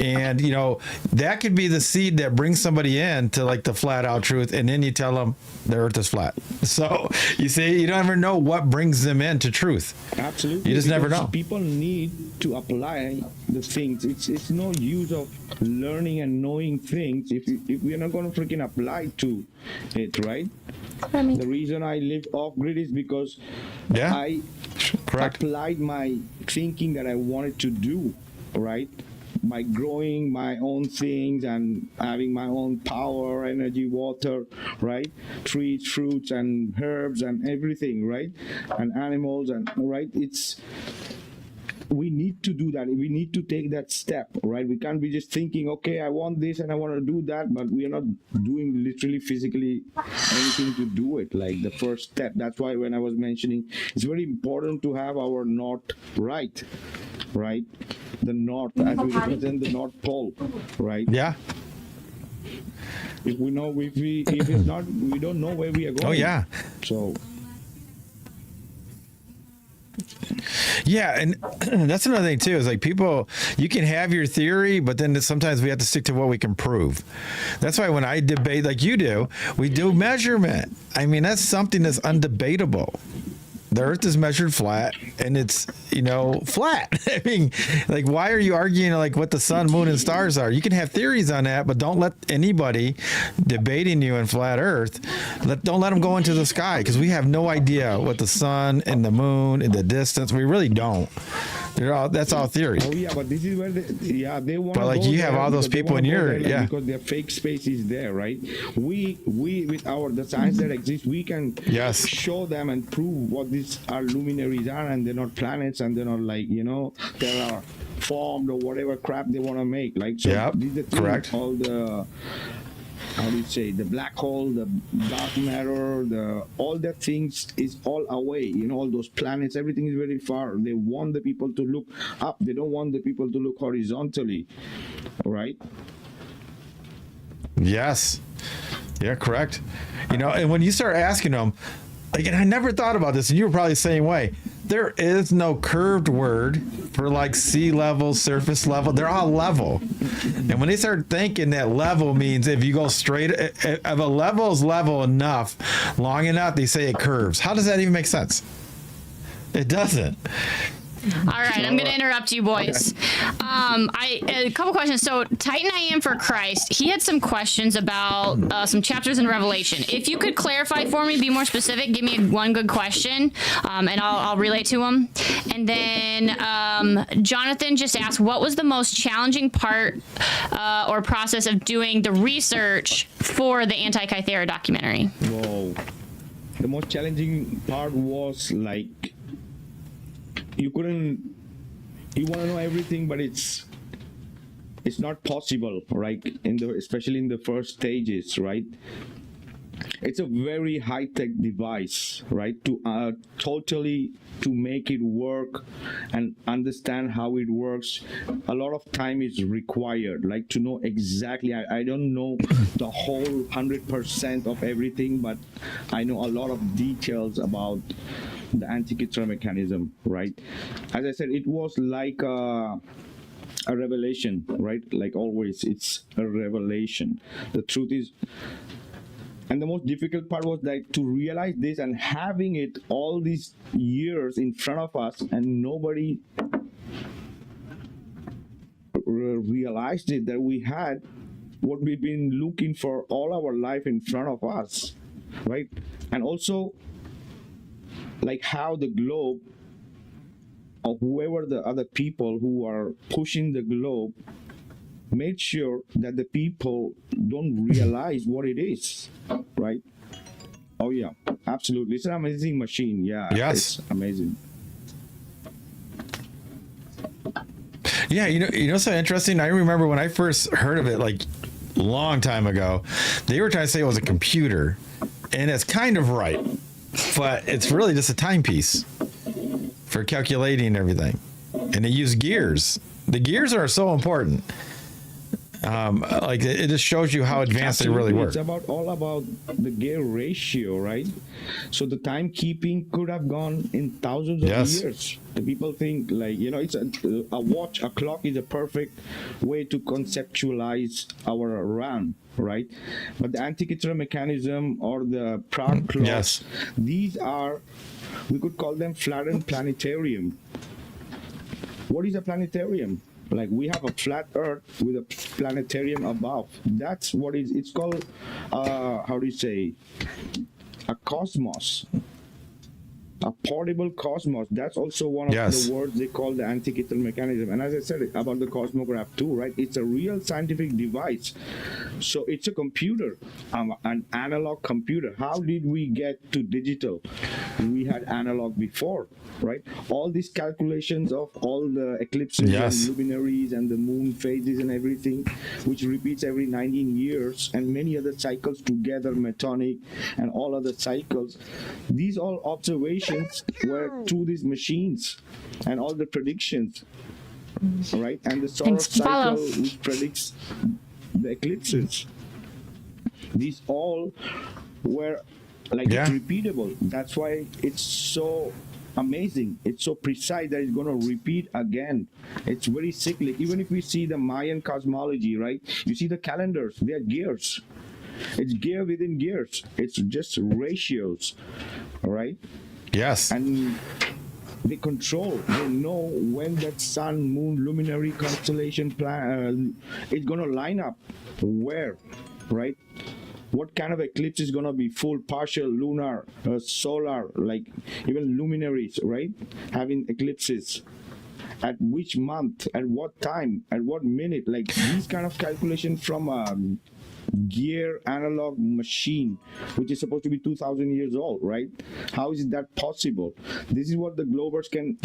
And, you know, that could be the seed that brings somebody in to like the flat out truth. And then you tell them the earth is flat. So you see, you don't ever know what brings them into truth. Absolutely. You just never Because know. People need to apply the things. It's no use of learning and knowing things if we're not going to freaking apply to it, right? The reason I live off grid is because Yeah. I Correct. applied my thinking that I wanted to do, right? By growing my own things and having my own power, energy, water, right? Trees, fruits, and herbs, and everything, right? And animals, and right? We need to do that. We need to take that step, right? We can't be just thinking, okay, I want this and I want to do that, but we are not doing literally physically anything to do it. Like the first step. That's why when I was mentioning, it's very important to have our north right? The north, as we represent the North Pole, right? Yeah. If it's not, we don't know where we are going. Oh, yeah. So. Yeah, and that's another thing too. Is like people, you can have your theory, but then sometimes we have to stick to what we can prove. That's why when I debate, like you do, we do measurement. I mean, that's something that's undebatable. The Earth is measured flat, and it's, you know, flat. I mean, like, why are you arguing like what the sun, moon, and stars are? You can have theories on that, but don't let anybody debating you in flat Earth. Don't let them go into the sky, because we have no idea what the sun and the moon and the distance. We really don't. That's all theory. Oh yeah, but this is where they want. But like you have all those people in your because their fake space is there, right? We with the science that exists, we can show them and prove what these are luminaries are, and they're not planets, and they're not like, you know, they are formed or whatever crap they want to make. Like, so these are the correct. All the, how do you say, the black hole, the dark matter, all that things is all away, you know, all those planets, everything is very far. They want the people to look up. They don't want the people to look horizontally, right? Yes. Yeah, correct. You know, and when you start asking them, like, and I never thought about this, and you were probably the same way. There is no curved word for like sea level, surface level. They're all level. And when they start thinking that level means if you go straight, if a level is level enough, long enough, they say it curves. How does that even make sense? It doesn't. All right, I'm going to interrupt you, boys. A couple questions. So, Titan I Am for Christ, he had some questions about some chapters in Revelation. If you could clarify for me, be more specific, give me one good question, and I'll relay to him. And then Jonathan just asked, what was the most challenging part or process of doing the research for the Anti-Kythera documentary? Whoa. The most challenging part was like, you want to know everything, but it's not possible, right? Especially in the first stages, right? it's a very high-tech device, right? To totally to make it work and understand how it works, a lot of time is required, like to know exactly. I don't know the whole 100% of everything, but I know a lot of details about the Antikythera mechanism, right? As I said, it was like a revelation, right? Like always, it's a revelation. The truth is, and the most difficult part was like to realize this and having it all these years in front of us, and nobody realized it, that we had what we've been looking for all our life in front of us, right? And also like how the globe, or whoever the other people who are pushing the globe, made sure that the people don't realize what it is, right? Oh yeah, absolutely. It's an amazing machine. Yeah, Yes. it's amazing. Yeah, you know, so interesting. I remember when I first heard of it, like long time ago, they were trying to say it was a computer, and it's kind of right, but it's really just a timepiece for calculating everything, and they use gears. The gears are so important. Like it just shows you how advanced they really work. It's all about the gear ratio, right? So the timekeeping could have gone in thousands of years. The people think like, you know, it's a watch, a clock is a perfect way to conceptualize our run, right? But the Antikythera mechanism or the proud clocks, these are, we could call them flattened planetarium. What is a planetarium? Like we have a flat Earth with a planetarium above. That's what it's called. How do you say? A cosmos. A portable cosmos. That's also one of the words they call the Antikythera mechanism. And as I said about the cosmograph too, right? It's a real scientific device. So it's a computer, an analog computer. How did we get to digital? We had analog before, right? All these calculations of all the eclipses and luminaries and the moon phases and everything, which repeats every 19 years, and many other cycles together, metonic and all other cycles. These all observations were through these machines and all the predictions, right? And the solar cycle which predicts the eclipses. These all were like it's repeatable. That's why it's so amazing. It's so precise that it's going to repeat again. It's very cyclic. Even if we see the Mayan cosmology, right? You see the calendars, they are gears. It's gear within gears. It's just ratios, right? Yes. And they control, they know when that sun, moon, luminary constellation plan is going to line up, where, right? What kind of eclipse is going to be full, partial, lunar, solar, like even luminaries, right? Having eclipses. At which month, at what time, at what minute, like these kind of calculation from a gear analog machine, which is supposed to be 2,000 years old, right? How is that possible? This is what the Globers can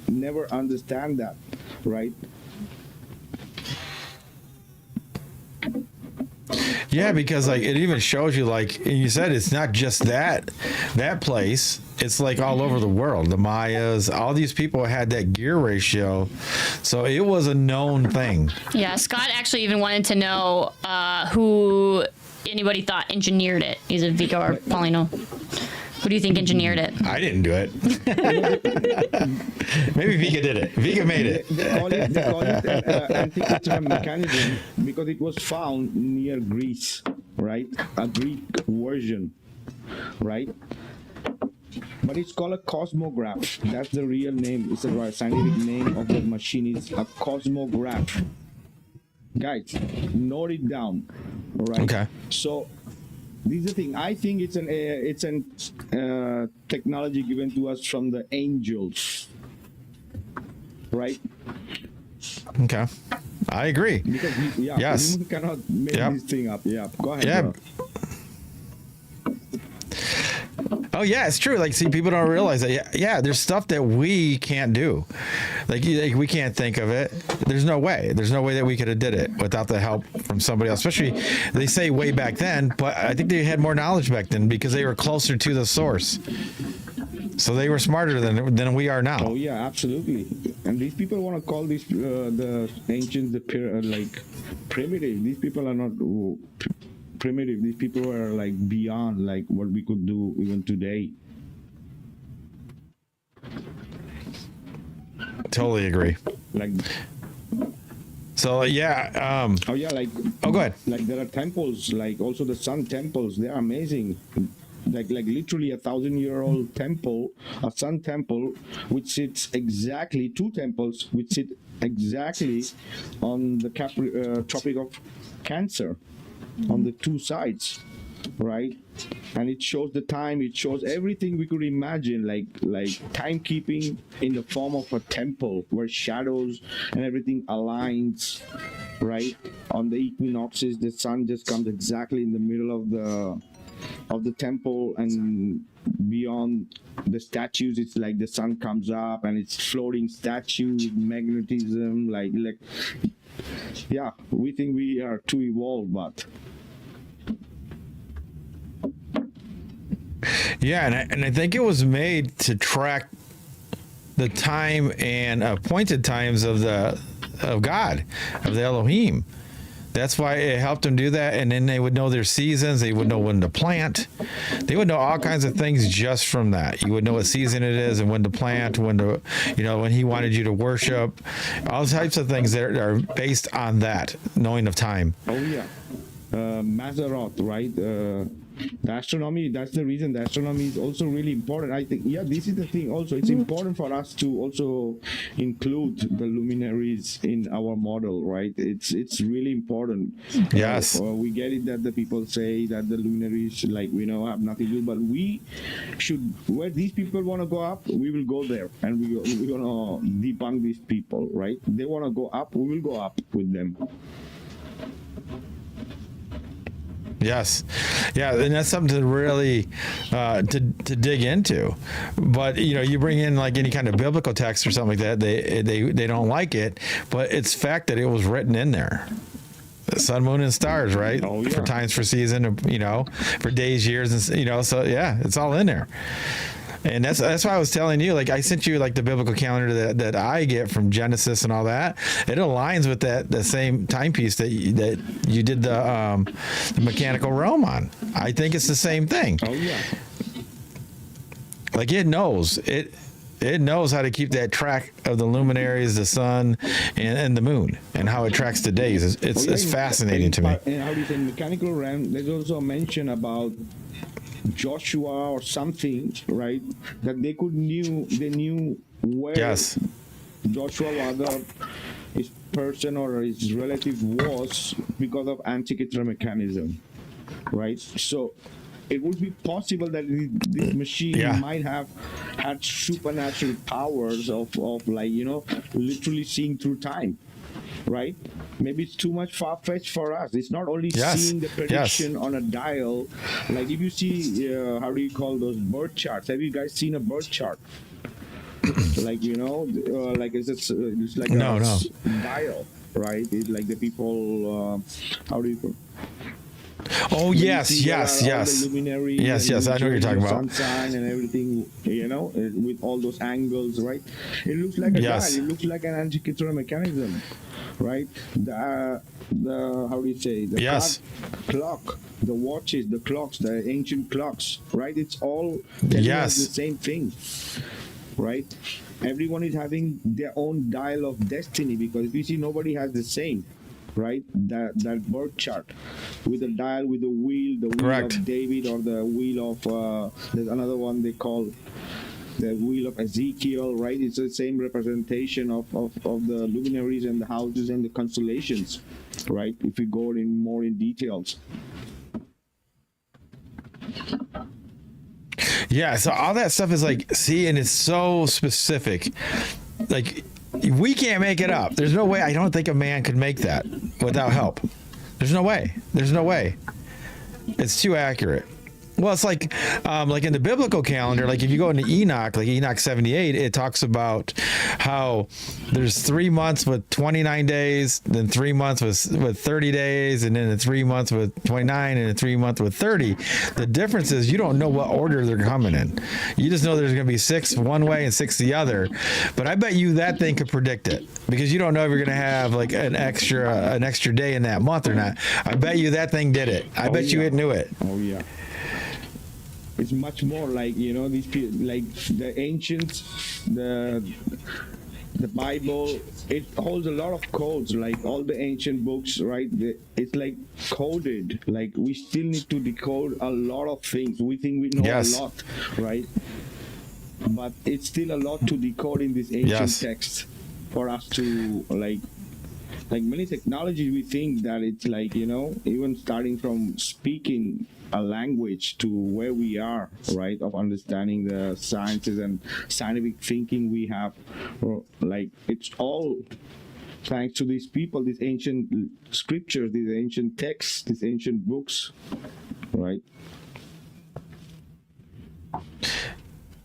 never understand that, right? Yeah, because like it even shows you, like you said, it's not just that place. It's like all over the world. The Mayas, all these people had that gear ratio, so it was a known thing. Yeah, Scott actually even wanted to know who anybody thought engineered it. Is it Vikka or Paulino? Who do you think engineered it? I didn't do it. Maybe Vikka did it. Vikka made it. They call it Antikythera mechanism because it was found near Greece, right? A Greek version, right? But it's called a cosmograph. That's the real name. It's the scientific name of the machine. It's a cosmograph. Guys, note it down. All right. Okay. So this is the thing. I think it's an technology given to us from the angels, right? Okay, I agree. Because we cannot make this thing up. Yeah, go ahead. Yeah. Bro. Oh yeah, it's true. Like, see, people don't realize that. Yeah, there's stuff that we can't do. Like we can't think of it. There's no way. There's no way that we could have did it without the help from somebody else. Especially, they say way back then, but I think they had more knowledge back then because they were closer to the source. So they were smarter than we are now. Oh yeah, absolutely. And these people want to call these the ancients like primitive. These people are not primitive. These people are like beyond like what we could do even today. Totally agree. Like. So yeah. Oh yeah, like. Oh, go ahead. Like there are temples, like also the sun temples. They are amazing. Like literally 1,000-year-old temple, a sun temple, which sits exactly, two temples which sit exactly on the Tropic of Cancer, on the two sides, right? And it shows the time, it shows everything we could imagine, like timekeeping in the form of a temple where shadows and everything aligns, right? On the equinoxes, the sun just comes exactly in the middle of the temple, and beyond the statues it's like the sun comes up and it's floating statue, magnetism, like yeah, we think we are too evolved, but yeah, and I think it was made to track the time and appointed times of God, of the Elohim. That's why it helped them do that, and then they would know their seasons. They would know when to plant. They would know all kinds of things just from that. You would know what season it is and when to plant, when to, when he wanted you to worship. All types of things that are based on that knowing of time. Oh yeah, Mazzaroth, right? The astronomy, that's the reason the astronomy is also really important. I think, yeah, this is the thing also. It's important for us to also include the luminaries in our model, right? It's really important. Yes. We get it that the people say that the luminaries, like, have nothing to do, but we should, where these people want to go up, we will go there. And we're going to debunk these people, right? They want to go up, we will go up with them. Yes, yeah, and that's something to really to dig into. But you bring in like any kind of biblical text or something like that, they don't like it. But it's fact that it was written in there. Sun, moon, and stars, right? Oh, yeah. For times, for season, for days, years, and so yeah, it's all in there. And that's why I was telling you, like, I sent you like the biblical calendar that I get from Genesis and all that. It aligns with the same timepiece that you did the mechanical realm on. I think it's the same thing. Oh yeah. Like it knows how to keep that track of the luminaries, the sun, and the moon, and how it tracks the days. It's fascinating to me. And how do you say mechanical realm? There's also a mention about Joshua or something, right? That they knew where Joshua, whether his person or his relative was, because of Antikythera mechanism, right? So it would be possible that this machine might have had supernatural powers of like literally seeing through time, right? Maybe it's too much far-fetched for us. It's not only seeing the prediction on a dial. Like if you see, how do you call those bird charts? Have you guys seen a bird chart? Like, like it's like a dial, right? It's like the people, how do you call? Oh, yes. Yes. I know what you're talking about. Sunshine and everything, with all those angles, right? It looks like a dial. It looks like an Antikythera mechanism, right? The how do you say? The clock, the watches, the clocks, the ancient clocks, right? It's all the same thing, right? Everyone is having their own dial of destiny, because if you see, nobody has the same. Right, that bird chart with the dial, with the wheel of David, or the wheel of there's another one they call the wheel of Ezekiel, right? It's the same representation of the luminaries and the houses and the constellations, right? If we go more in details. Yeah, so all that stuff is like, and it's so specific. Like, we can't make it up. There's no way. I don't think a man could make that without help. There's no way. It's too accurate. Well, it's like in the biblical calendar, like if you go into Enoch, like Enoch 78, it talks about how there's 3 months with 29 days, then 3 months with 30 days, and then 3 months with 29, and 3 months with 30. The difference is you don't know what order they're coming in. You just know there's going to be 6 one way and 6 the other. But I bet you that thing could predict it, because you don't know if you're going to have like an extra day in that month or not. I bet you that thing did it. I bet you it knew it. Oh yeah. It's much more like, you know, these people, like the ancients, the Bible, it holds a lot of codes, like all the ancient books, right? It's like coded. Like we still need to decode a lot of things. We think we know Yes. a lot, right? But it's still a lot to decode in this ancient Yes. text for us to like many technologies. We think that it's like, you know, even starting from speaking a language to where we are, right, of understanding the sciences and scientific thinking we have, like it's all thanks to these people, these ancient scriptures, these ancient texts, these ancient books, right?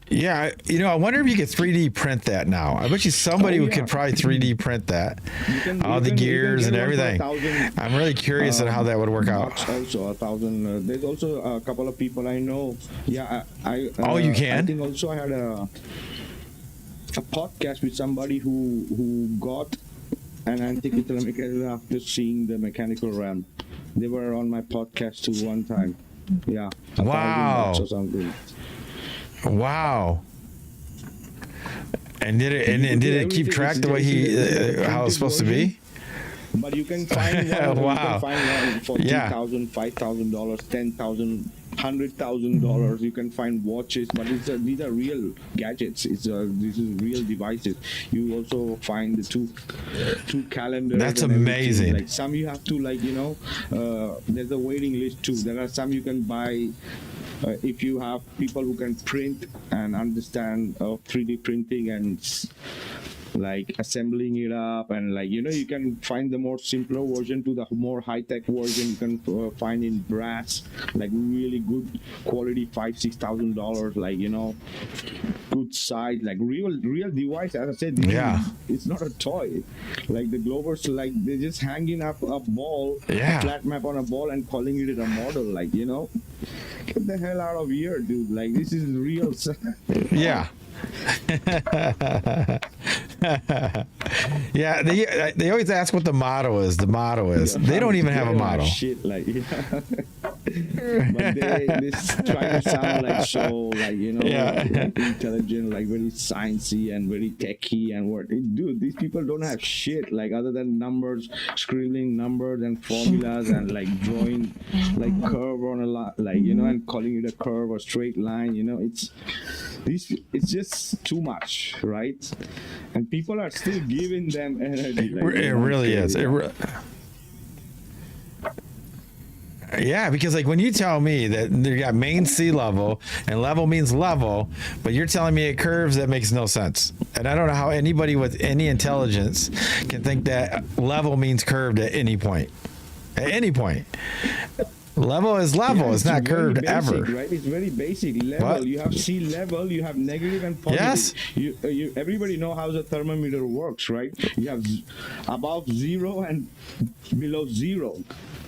Yeah, you know, I wonder if you could 3D print that now. I bet you somebody could probably 3D print that. All the gears and everything. I'm really curious on how that would work out. Also, 1,000. There's also a couple of people I know. Yeah, I Oh, you can? I think also I had a podcast with somebody who got an antique mechanical after seeing the mechanical realm. They were on my podcast too one time. Yeah. Wow. $1,000 or something. Wow. And did it keep track the way how it's supposed to be? But you can find one. Wow. You can find one for Yeah. $2,000, $5,000, $10,000, $100,000. You can find watches, but these are real gadgets. These are real devices. You also find the two calendars. That's and everything. amazing. Like some you have to, like, you know, there's a waiting list too. There are some you can buy. If you have people who can print and understand 3D printing and like assembling it up, and like, you know, you can find the more simpler version to the more high-tech version. You can find in brass, like really good quality, $5,000-$6,000, like, you know, good size, like real device. As I said, it's not a toy. Like the Globers, like they're just hanging up a ball, a flat map on a ball, and calling it a model. Like, you know, get the hell out of here, dude. Like, this is real. Yeah. Yeah, they always ask what the motto is. The motto is. They don't even have a motto. Shit, like, but they try to sound like so, like, you know, like intelligent, like very sciencey and very techy and what. Dude, these people don't have shit, like, other than numbers, scribbling numbers and formulas and like drawing like curve on a lot, like, you know, and calling it a curve or straight line. You know, it's just too much, right? And people are still giving them energy. Like, it really is. Yeah, because like when you tell me that you got main sea level and level means level, but you're telling me it curves, that makes no sense. And I don't know how anybody with any intelligence can think that level means curved at any point. At any point. Level is level. It's not curved basic, ever. Right? It's very basic. Level. What? You have sea level. You have negative and positive. Yes. You everybody know how the thermometer works, right? You have above 0 and below 0.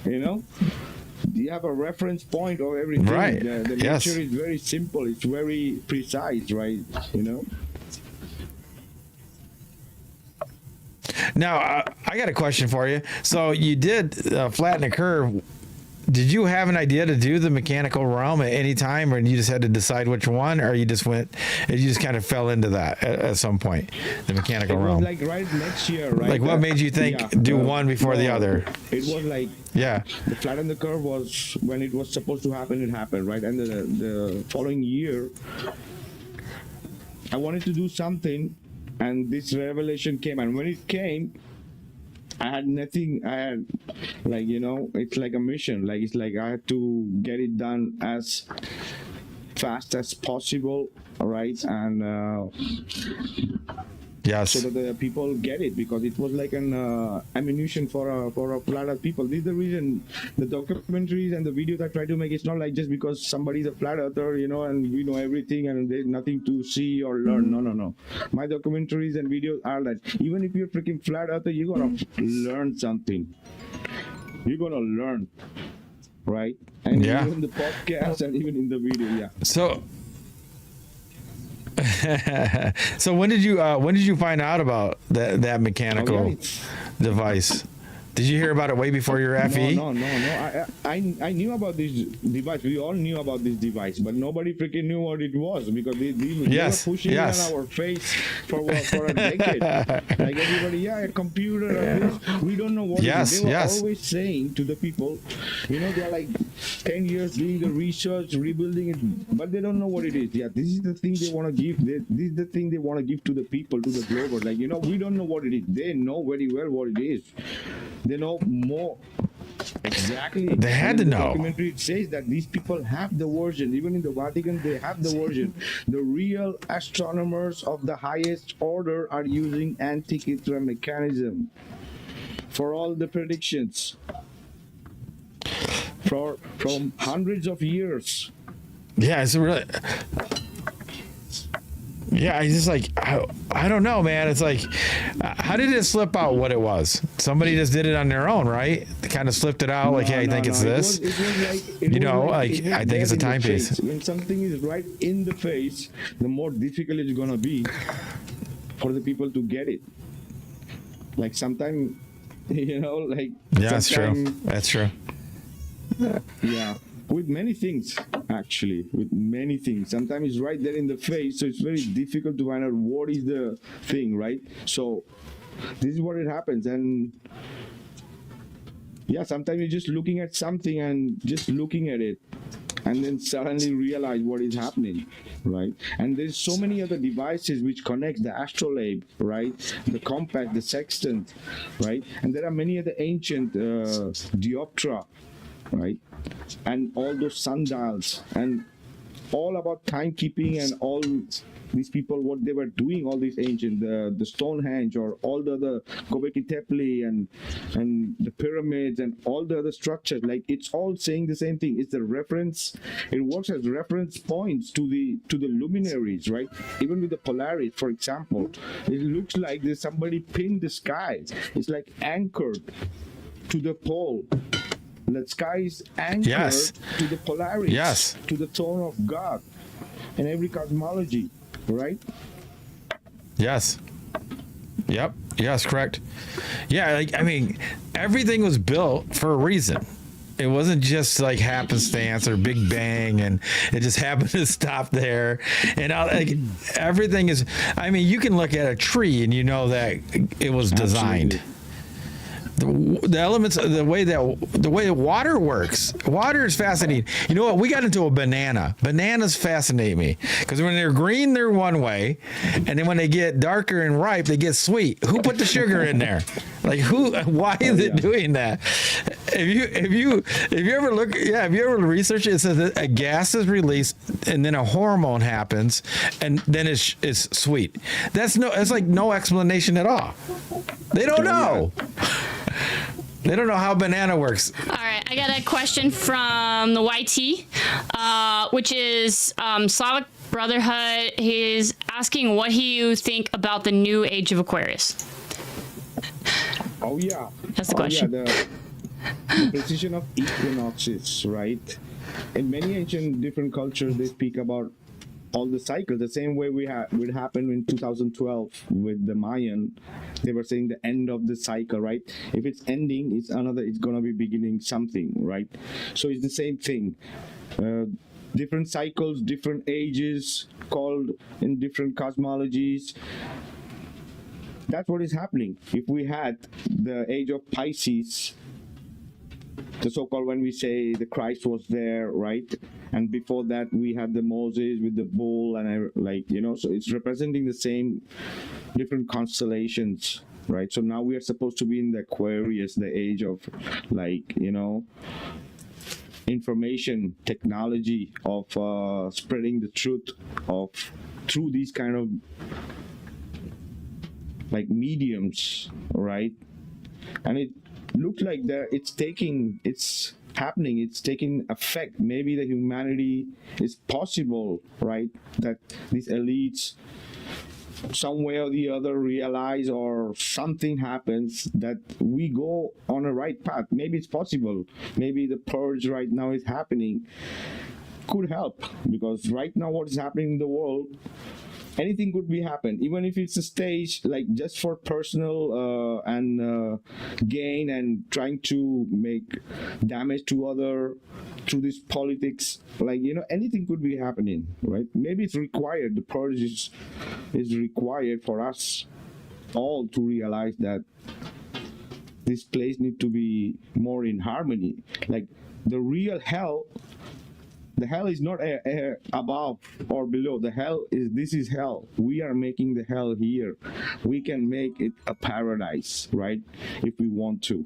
You know. You have a reference point of everything. Right. The nature is very simple. It's very precise, right? You know. Now, I got a question for you. So you did flatten a curve. Did you have an idea to do the mechanical realm at any time, or you just had to decide which one, or you just kind of fell into that at some point, the mechanical realm? Like right next year, right? Like what made you think do one before the other? It was like the flatten the curve was when it was supposed to happen. It happened, right? And the following year, I wanted to do something, and this revelation came. And when it came, I had nothing. I had, like, you know, it's like a mission. Like, it's like I had to get it done as fast as possible, right? And Yes. so that the people get it, because it was like an ammunition for a flat earth people. This is the reason the documentaries and the videos I try to make, it's not like just because somebody's a flat earther, and we know everything and there's nothing to see or learn. No. My documentaries and videos are that even if you're freaking flat earther, you're gonna learn something. You're gonna learn, right? And Yeah. even in the podcast and even in the video, yeah. So, so when did you find out about that mechanical Oh, yeah, device? Did you hear about it way before your FE? No. I knew about this device. We all knew about this device, but nobody freaking knew what it was, because they Yes, were pushing yes. it on our face for a decade. Like everybody, a computer. This. We don't know what Yes, it is. They were yes. always saying to the people, they're like 10 years doing the research, rebuilding it, but they don't know what it is. Yeah, this is the thing they want to give. This is the thing they want to give to the people, to the global. Like, we don't know what it is. They know very well what it is. They know more. Exactly. They had to In the know. documentary, it says that these people have the version. Even in the Vatican, they have the version. The real astronomers of the highest order are using Antikythera mechanism for all the predictions from hundreds of years. Yeah, it's really. Yeah, I just like I don't know, man. It's like, how did it slip out what it was? Somebody just did it on their own, right? They kind of slipped it out, like, hey, I think it's this. I think it's a timepiece. When something is right in the face, the more difficult it's gonna be for the people to get it. Like sometimes, like. Yeah, that's true. That's true. Yeah. With many things, actually, sometimes it's right there in the face, so it's very difficult to find out what is the thing, right? So this is what it happens. And yeah, sometimes you're just looking at something and just looking at it, and then suddenly realize what is happening, right? And there's so many other devices which connect the astrolabe, right? The compass, the sextant, right? And there are many other ancient dioptra, right? And all those sundials, and all about timekeeping, and all these people, what they were doing, all these ancient, the Stonehenge, or all the other Göbekli Tepe and the pyramids and all the other structures, like it's all saying the same thing. It's the reference. It works as reference points to the luminaries, right? Even with the Polaris, for example, it looks like there's somebody pinned the sky. It's like anchored to the pole. The sky is anchored Yes. to the Polaris, Yes. to the throne of God, and every cosmology, right? Yes. Yep. Yes, correct. Yeah, I mean, everything was built for a reason. It wasn't just like happenstance or Big Bang, and it just happened to stop there. And everything is. I mean, you can look at a tree and you know that it was designed. Absolutely. The elements, the way water works. Water is fascinating. You know what? We got into a banana. Bananas fascinate me because when they're green, they're one way, and then when they get darker and ripe, they get sweet. Who put the sugar in there? Like who? Why is it doing that? If you ever look, if you ever research it, it says that a gas is released and then a hormone happens, and then it's sweet. It's like no explanation at all. They don't know. They don't know how banana works. All right, I got a question from the YT, which is Slavic Brotherhood. He's asking what you think about the new age of Aquarius. Oh yeah, That's the question. Yeah, the precision of equinoxes, right? In many ancient different cultures, they speak about all the cycles the same way would happen in 2012 with the Mayan. They were saying the end of the cycle, right? If it's ending, it's gonna be beginning something, right? So it's the same thing. Different cycles, different ages, called in different cosmologies. That's what is happening. If we had the age of Pisces, the so-called, when we say the Christ was there, right? And before that, we had the Moses with the bull, and so it's representing the same different constellations, right? So now we are supposed to be in the Aquarius, the age of information technology, of spreading the truth through these kind of like mediums, right? And it looks like it's happening, it's taking effect. Maybe the humanity is possible, right? That these elites some way or the other realize, or something happens that we go on a right path. Maybe it's possible. Maybe the purge right now is happening could help, because right now what is happening in the world, anything could be happen, even if it's a stage like just for personal and gain and trying to make damage to other through this politics. Like, anything could be happening, right? Maybe it's required, the purge is required for us all to realize that this place need to be more in harmony. Like the real hell, the hell is not above or below. This is hell. We are making the hell here. We can make it a paradise, right? If we want to.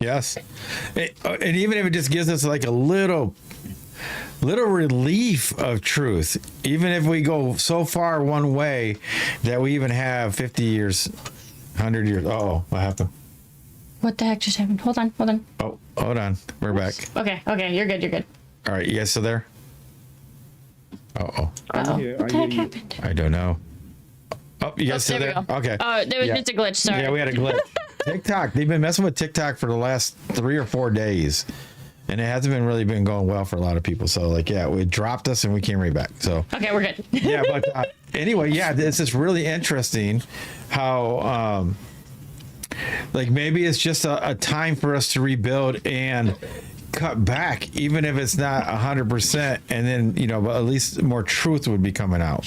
Yes. And even if it just gives us like a little relief of truth, even if we go so far one way that we even have 50 years, 100 years. Oh, what happened? What the heck just happened? Hold on. Oh, hold on. We're back. Okay, you're good. All right, you guys still there? Uh-oh. Uh-oh. Here, What the heck happened? I don't know. Oh, you guys still there we there? go. Okay. Oh, there was Yeah. just a glitch. Sorry. Yeah, we had a glitch. TikTok. They've been messing with TikTok for the last 3 or 4 days. And it hasn't really been going well for a lot of people. So, it dropped us and we came right back. So, Okay, we're good. yeah, but anyway, it's just really interesting how, maybe it's just a time for us to rebuild and cut back, even if it's not 100%. And then, but at least more truth would be coming out.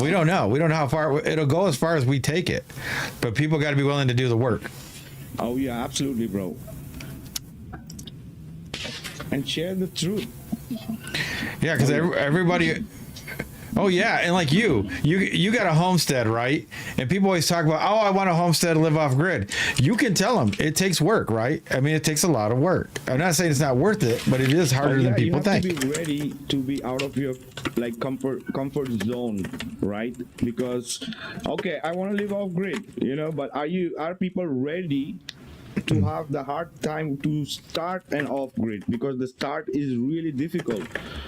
We don't know. We don't know how far it'll go, as far as we take it. But people got to be willing to do the work. Oh yeah, absolutely, bro. And share the truth. Yeah, because everybody. Oh yeah, and like you got a homestead, right? And people always talk about, I want a homestead to live off grid. You can tell them it takes work, right? I mean, it takes a lot of work. I'm not saying it's not worth it, but it is harder than people think. You have to be ready to be out of your comfort zone, right? Because I want to live off grid, but are people ready to have the hard time to start an off-grid? Because the start is really difficult,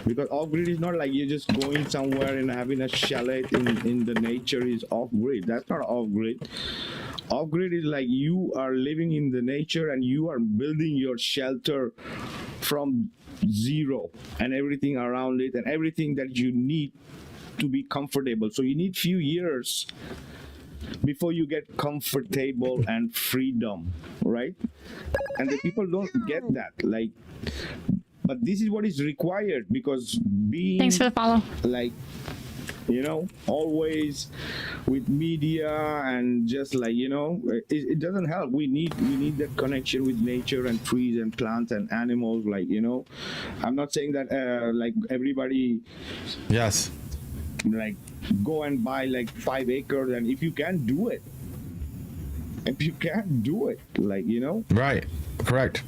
because off-grid is not like you're just going somewhere and having a chalet in the nature is off-grid. That's not off-grid. Off-grid is like you are living in the nature and you are building your shelter from zero, and everything around it and everything that you need to be comfortable. So you need few years before you get comfortable and freedom, right? And the people don't get that, but this is what is required, because being Thanks for the follow. Always with media and just it doesn't help. We need that connection with nature and trees and plants and animals. I'm not saying that everybody Yes. Go and buy 5 acres, and if you can do it, Right. Correct.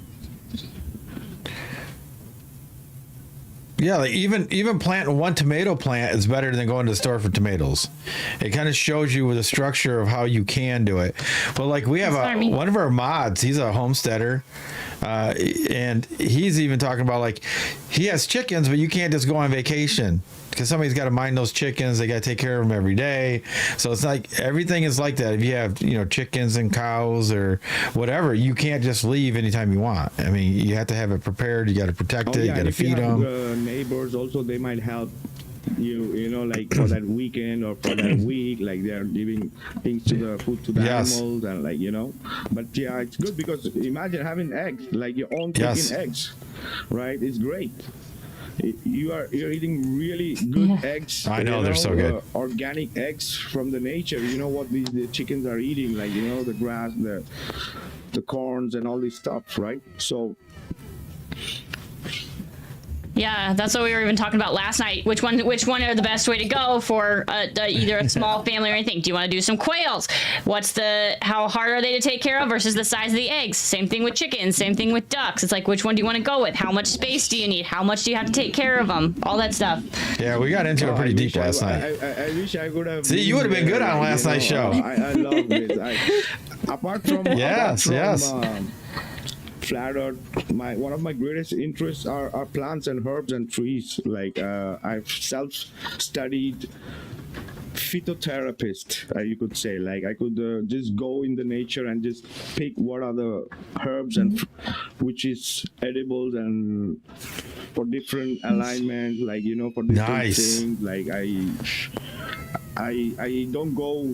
Yeah, even planting one tomato plant is better than going to the store for tomatoes. It kind of shows you the structure of how you can do it. But we have one of our mods, he's a homesteader, and he's even talking about he has chickens, but you can't just go on vacation, because somebody's got to mind those chickens. They got to take care of them every day. So it's everything is like that. If you have, chickens and cows or whatever, you can't just leave anytime you want. I mean, you have to have it prepared. You got to protect it. You got to feed them. Neighbors also, they might help you, for that weekend or for that week, they're giving things to the food to the animals, and But yeah, it's good, because imagine having eggs, your own chicken eggs, right? It's great. You're eating really good eggs. I know, they're so good. Organic eggs from the nature. What the chickens are eating, the grass, the corns, and all this stuff, right? So Yeah, that's what we were even talking about last night. Which one are the best way to go for either a small family or anything? Do you want to do some quails? How hard are they to take care of versus the size of the eggs? Same thing with chickens, same thing with ducks. It's like, which one do you want to go with? How much space do you need? How much do you have to take care of them? All that stuff. Yeah, we got into it pretty deep last night. I wish I could have. See, you would have been good on last night's show. I love this. Apart from flat earth, one of my greatest interests are plants and herbs and trees. Like I've self-studied phytotherapist, you could say. Like I could just go in the nature and just pick what are the herbs and which is edibles and for different alignment, like for different things. Like I don't go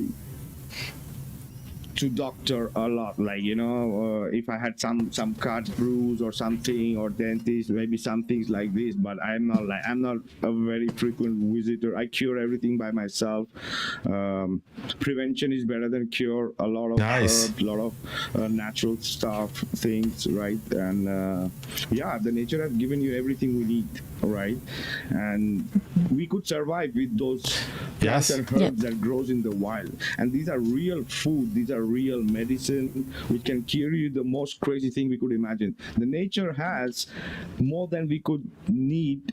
to doctor a lot, like if I had some cut, bruise or something, or dentist, maybe some things like this, but I'm not a very frequent visitor. I cure everything by myself. Prevention is better than cure. A lot of herbs, a lot of natural stuff, things, right? And the nature has given you everything we need, right? And we could survive with those plants and herbs that grows in the wild, and these are real food, these are real medicine which can cure you the most crazy thing we could imagine. The nature has more than we could need,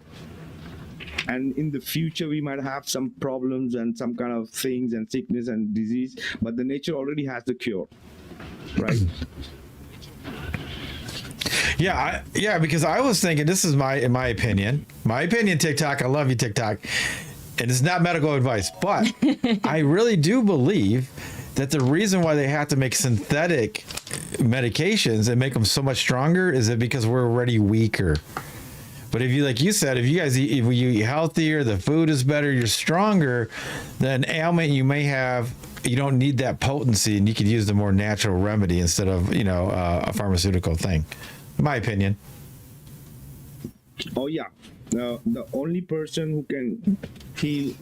and in the future we might have some problems and some kind of things and sickness and disease, but the nature already has the cure, right? Yeah, because I was thinking, this is in my opinion, TikTok, I love you, TikTok, and it's not medical advice, but I really do believe that the reason why they have to make synthetic medications and make them so much stronger is that because we're already weaker. But if you, like you said, if you eat healthier, the food is better, you're stronger, then ailment you may have, you don't need that potency, and you could use the more natural remedy instead of a pharmaceutical thing. My opinion. Oh yeah, the only person who can heal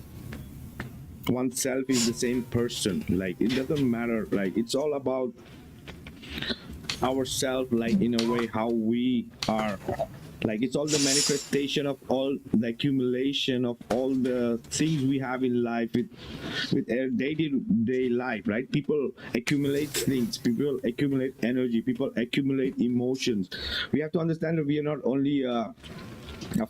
oneself is the same person. Like it doesn't matter. Like it's all about ourselves. Like in a way, how we are. Like it's all the manifestation of all the accumulation of all the things we have in life with day-to-day life, right? People accumulate things, people accumulate energy, people accumulate emotions. We have to understand that we are not only a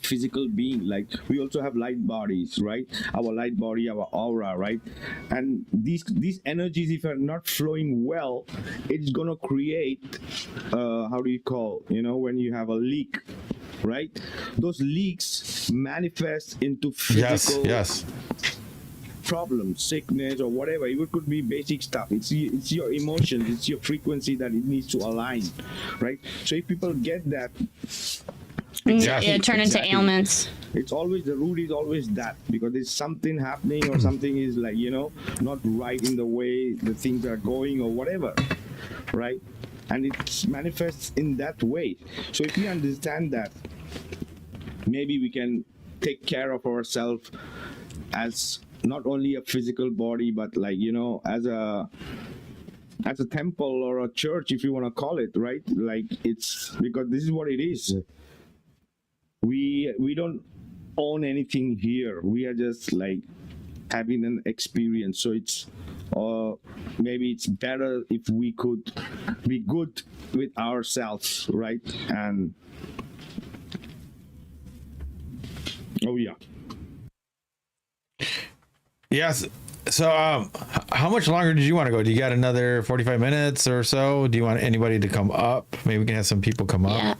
physical being, like we also have light bodies, right? Our light body, our aura, right? And these energies, if are not flowing well, it's gonna create how do you call, when you have a leak, right? Those leaks manifest into physical problems, sickness, or whatever. It could be basic stuff. It's your emotions, it's your frequency that it needs to align, right? So if people get that, turn into ailments. It's always, the root is always that, because there's something happening or something is like, not right in the way the things are going or whatever, right? And it manifests in that way. So if we understand that, maybe we can take care of ourselves as not only a physical body, but like, as a temple or a church, if you want to call it, right? Like it's because this is what it is. We don't own anything here. We are just like having an experience. So it's maybe it's better if we could be good with ourselves, right? And yes. So how much longer did you want to go? Do you got another 45 minutes or so? Do you want anybody to come up? Maybe we can have some people come up. Yeah,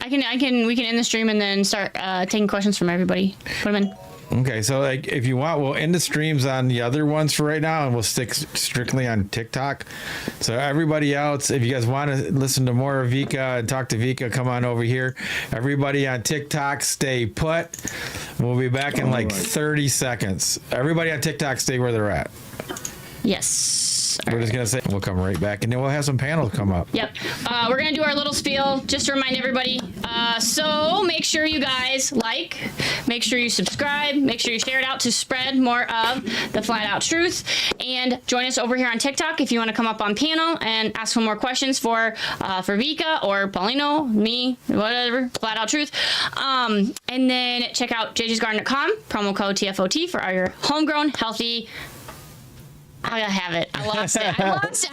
we can end the stream and then start taking questions from everybody. Put them in. Okay, so like if you want, we'll end the streams on the other ones for right now, and we'll stick strictly on TikTok. So everybody else, if you guys want to listen to more of Vikka and talk to Vikka, come on over here. Everybody on TikTok, stay put. We'll be back in 30 seconds. Everybody on TikTok, stay where they're at. Yes. We're just going to say we'll come right back, and then we'll have some panels come up. Yep. We're going to do our little spiel just to remind everybody. So make sure you guys make sure you subscribe, make sure you share it out to spread more of the flat out truth, and join us over here on TikTok if you want to come up on panel and ask some more questions for Vikka or Paulino, me, whatever, flat out truth. And then check out jjsgarden.com, promo code TFOT for all your homegrown, healthy. I gotta have it. I lost it. I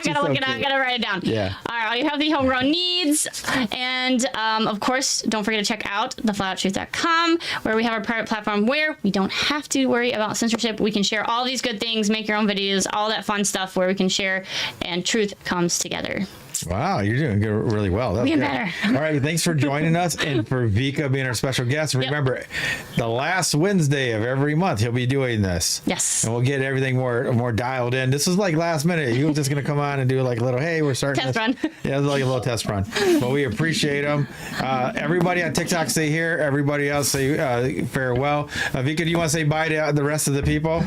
gotta look it up. I gotta write it down. Yeah. All right. All your healthy homegrown needs. And of course, don't forget to check out theflatouttruth.com, where we have our private platform where we don't have to worry about censorship. We can share all these good things, make your own videos, all that fun stuff where we can share and truth comes together. Wow, you're doing really well. That's Getting good. better. All right, thanks for joining us and for Vikka being our special guest. Remember, the last Wednesday of every month, he'll be doing this. Yes. And we'll get everything more dialed in. This is like last minute. He was just going to come on and do like a little, hey, we're starting Test run. Yeah, it was like a little test run. But we appreciate him. Everybody on TikTok, say here. Everybody else, say farewell. Vikka, do you want to say bye to the rest of the people?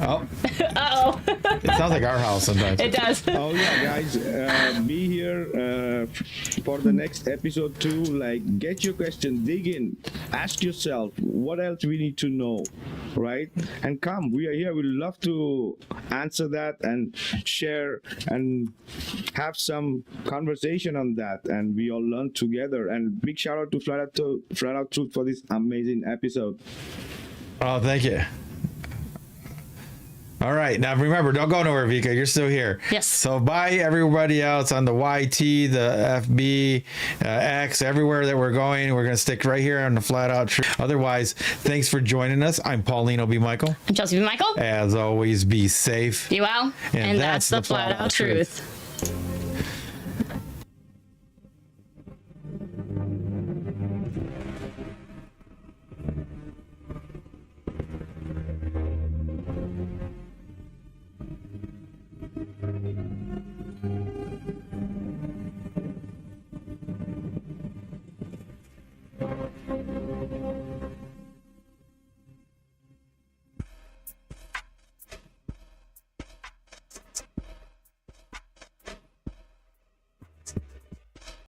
Oh. Uh-oh. It sounds like our house sometimes. It does. Oh yeah, guys, be here for the next episode too. Like, get your question, dig in, ask yourself what else we need to know, right? And come, we are here. We'd love to answer that and share and have some conversation on that, and we all learn together. And big shout out to Flat Out Truth for this amazing episode. Oh, thank you. All right. Now, remember, don't go nowhere, Vikka. You're still here. Yes. So, bye, everybody else on the YT, the FB, X, everywhere that we're going. We're going to stick right here on the Flat Out Truth. Otherwise, thanks for joining us. I'm Paulino B Michael. I'm Chelsey B Michael. As always, be safe. Be well. And that's the flat out truth.